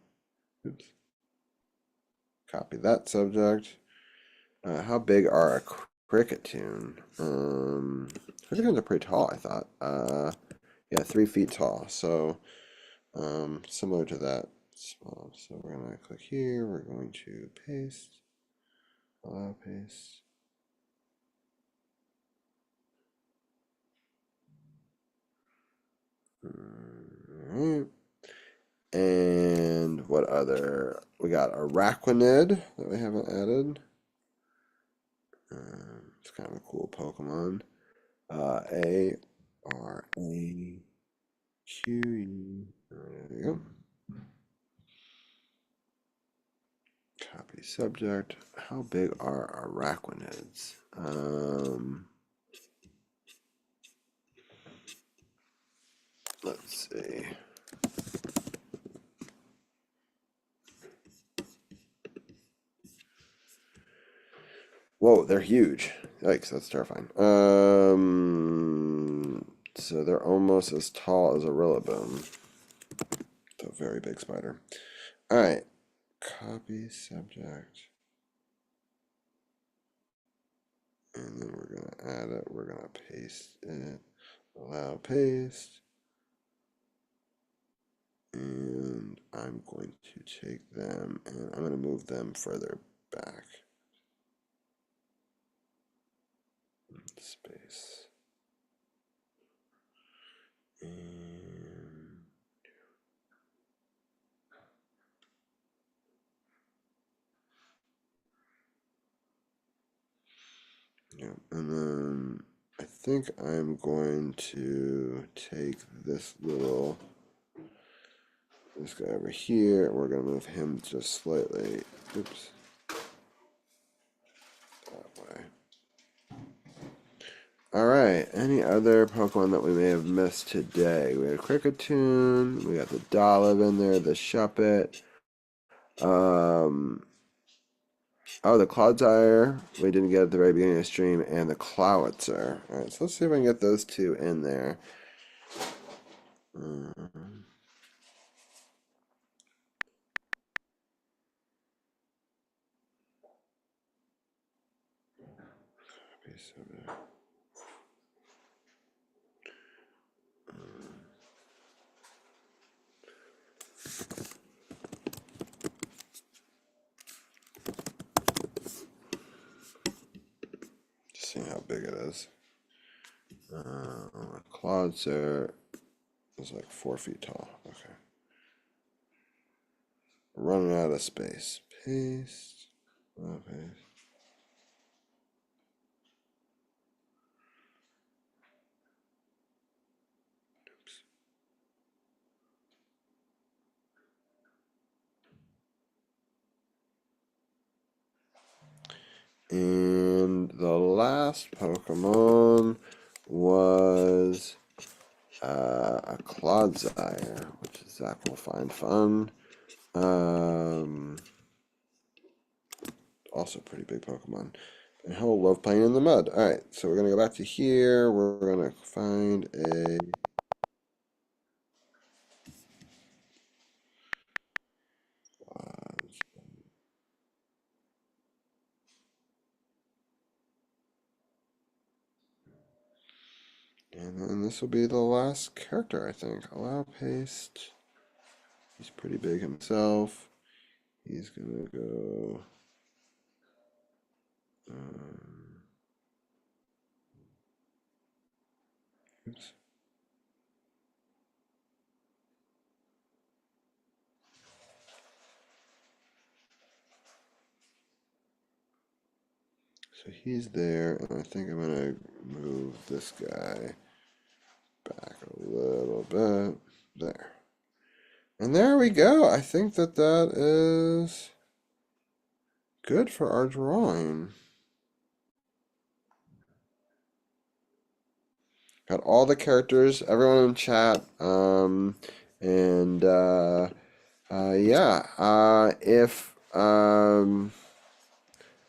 copy that subject. How big are a Kricketune? Kricketoons are pretty tall, I thought. Yeah, 3 feet tall. So similar to that. Small. So we're gonna click here. We're going to paste. Allow paste. Alright. And what other? We got Araquanid that we haven't added. It's kind of a cool Pokemon. A-R-A-Q-U. There you go. Copy subject. How big are Araquanids? Let's see. Whoa, they're huge. Yikes, that's terrifying. So they're almost as tall as a Rillaboom. It's a very big spider. Alright. Copy subject. And then we're gonna add it. We're gonna paste it. Allow paste. And I'm going to take them and I'm going to move them further back. Space. And Yeah, and then I think I'm going to take this guy over here. We're gonna move him just slightly. Oops. That way. All right. Any other Pokemon that we may have missed today? We had Kricketune. We got the Dolliv in there. The Shuppet. Oh, the Clodsire. We didn't get at the very beginning of the stream, and the Clowitzer. All right. So let's see if I can get those two in there. Just seeing how big it is. Clodsire is like 4 feet tall. Okay. Running out of space. Paste. Oh, paste. And the last Pokemon was a Clodsire, which Zach will find fun. Also pretty big Pokemon. And he'll love playing in the mud. Alright, so we're going to go back to here. We're going to find a... And then this will be the last character, I think. Allow paste. He's pretty big himself. He's gonna go. Oops. So he's there, and I think I'm gonna move this guy back a little bit. There. And there we go. I think that is good for our drawing. Got all the characters, everyone in chat, and yeah. If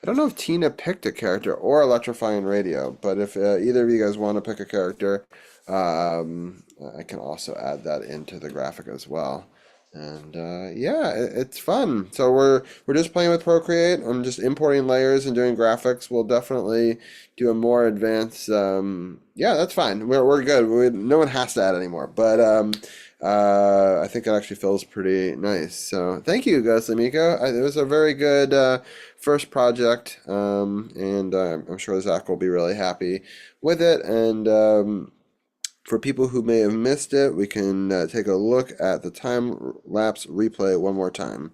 I don't know if Tina picked a character or Electrifying Radio, but if either of you guys want to pick a character, I can also add that into the graphic as well. And yeah, it's fun. So we're just playing with Procreate. I'm just importing layers and doing graphics. We'll definitely do a more advanced. Yeah, that's fine. We're good. No one has to add anymore. But I think it actually feels pretty nice. So thank you, Ghostly Miko. It was a very good first project, and I'm sure Zach will be really happy with it. And for people who may have missed it, we can take a look at the time-lapse replay one more time.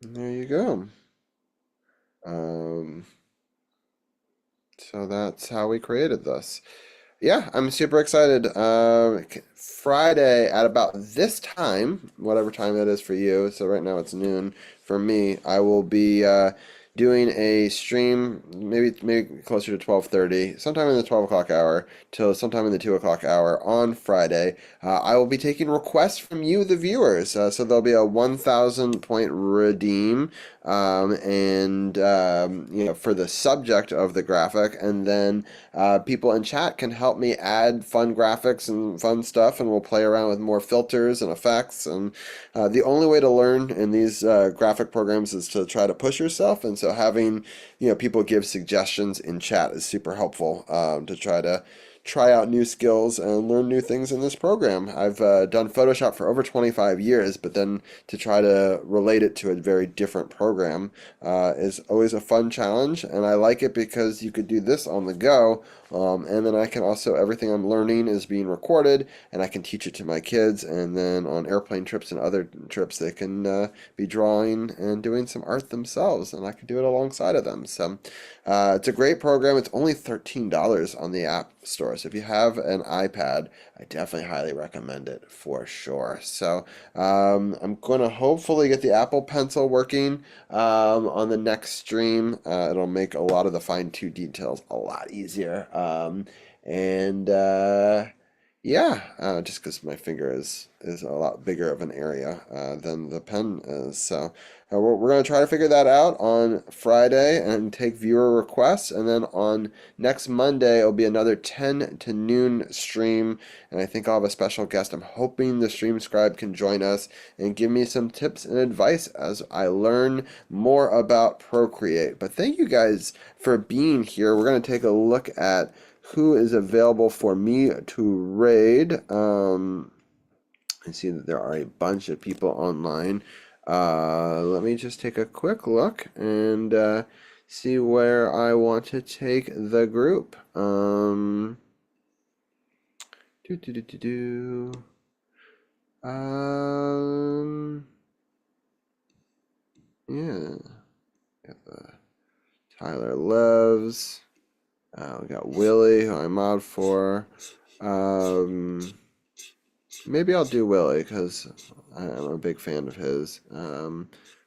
And there you go. So that's how we created this. Yeah, I'm super excited. Friday at about this time, whatever time that is for you. So right now it's noon for me. I will be doing a stream, maybe closer to 12:30, sometime in the 12 o'clock hour till sometime in the 2 o'clock hour on Friday. I will be taking requests from you, the viewers. So there'll be a 1,000 point redeem, and for the subject of the graphic, and then people in chat can help me add fun graphics and fun stuff, and we'll play around with more filters and effects. And the only way to learn in these graphic programs is to try to push yourself, and so having people give suggestions in chat is super helpful to try to try out new skills and learn new things in this program. I've done Photoshop for over 25 years, but then to try to relate it to a very different program is always a fun challenge, and I like it because you could do this on the go, and then I can also, everything I'm learning is being recorded, and I can teach it to my kids, and then on airplane trips and other trips they can be drawing and doing some art themselves, and I can do it alongside of them. So it's a great program. It's only $13 on the App Store, so if you have an iPad, I definitely highly recommend it for sure. So I'm going to hopefully get the Apple Pencil working on the next stream. It'll make a lot of the fine-tuned details a lot easier. And yeah, just because my finger is a lot bigger of an area than the pen is. So we're going to try to figure that out on Friday and take viewer requests. And then on next Monday, it'll be another 10 to noon stream. And I think I'll have a special guest. I'm hoping the Stream Scribe can join us and give me some tips and advice as I learn more about Procreate. But thank you guys for being here. We're going to take a look at who is available for me to raid. I see that there are a bunch of people online. Let me just take a quick look and see where I want to take the group. Yeah. Got the Tyler Loves. We got Willie, who I'm mod for. Maybe I'll do Willie because I'm a big fan of his.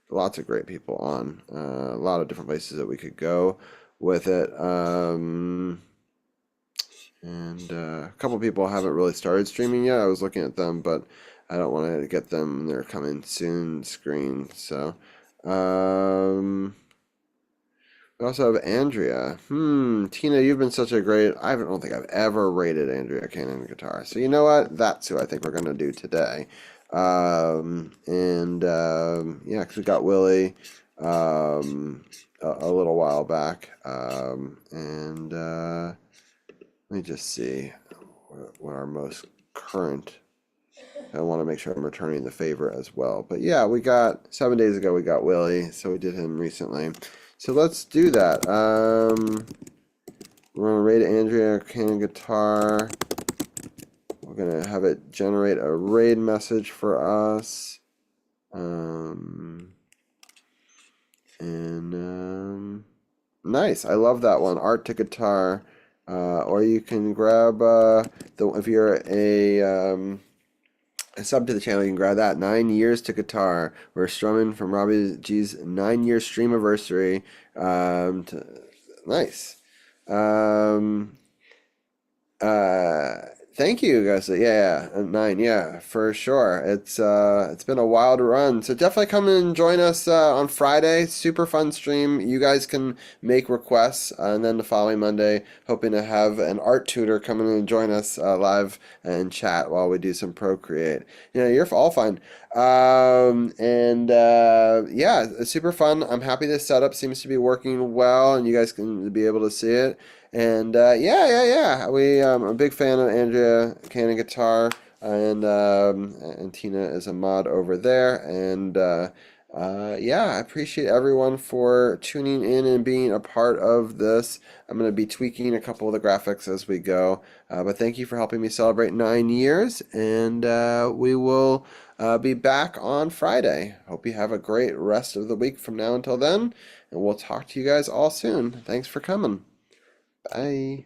Lots of great people on. A lot of different places that we could go with it. And a couple people haven't really started streaming yet. I was looking at them, but I don't want to get them in their coming soon screen. So, we also have Andrea. Tina, you've been such a great... I don't think I've ever rated Andrea Cannon Guitar. So you know what? That's who I think we're going to do today. Yeah, because we got Willie a little while back. Let me just see what our most current... I want to make sure I'm returning the favor as well. But yeah, we got... 7 days ago we got Willie, so we did him recently. So let's do that. We're going to rate Andrea Cannon Guitar. We're going to have it generate a raid message for us. Nice. I love that one. Art to Guitar. Or you can grab, if you're a sub to the channel, you can grab that. 9 years to Guitar. We're strumming from Robbie G's 9-year Streamaversary. Nice. Thank you guys. Yeah, 9. Yeah, for sure. It's been a wild run. So definitely come and join us on Friday. Super fun stream. You guys can make requests, and then the following Monday, hoping to have an art tutor come in and join us live and chat while we do some Procreate. You're all fine. Yeah, it's super fun. I'm happy this setup seems to be working well, and you guys can be able to see it. And yeah. I'm a big fan of Andrea Cannon Guitar, and Tina is a mod over there. And yeah, I appreciate everyone for tuning in and being a part of this. I'm going to be tweaking a couple of the graphics as we go, but thank you for helping me celebrate 9 years, and we will be back on Friday. Hope you have a great rest of the week from now until then, and we'll talk to you guys all soon. Thanks for coming. Bye.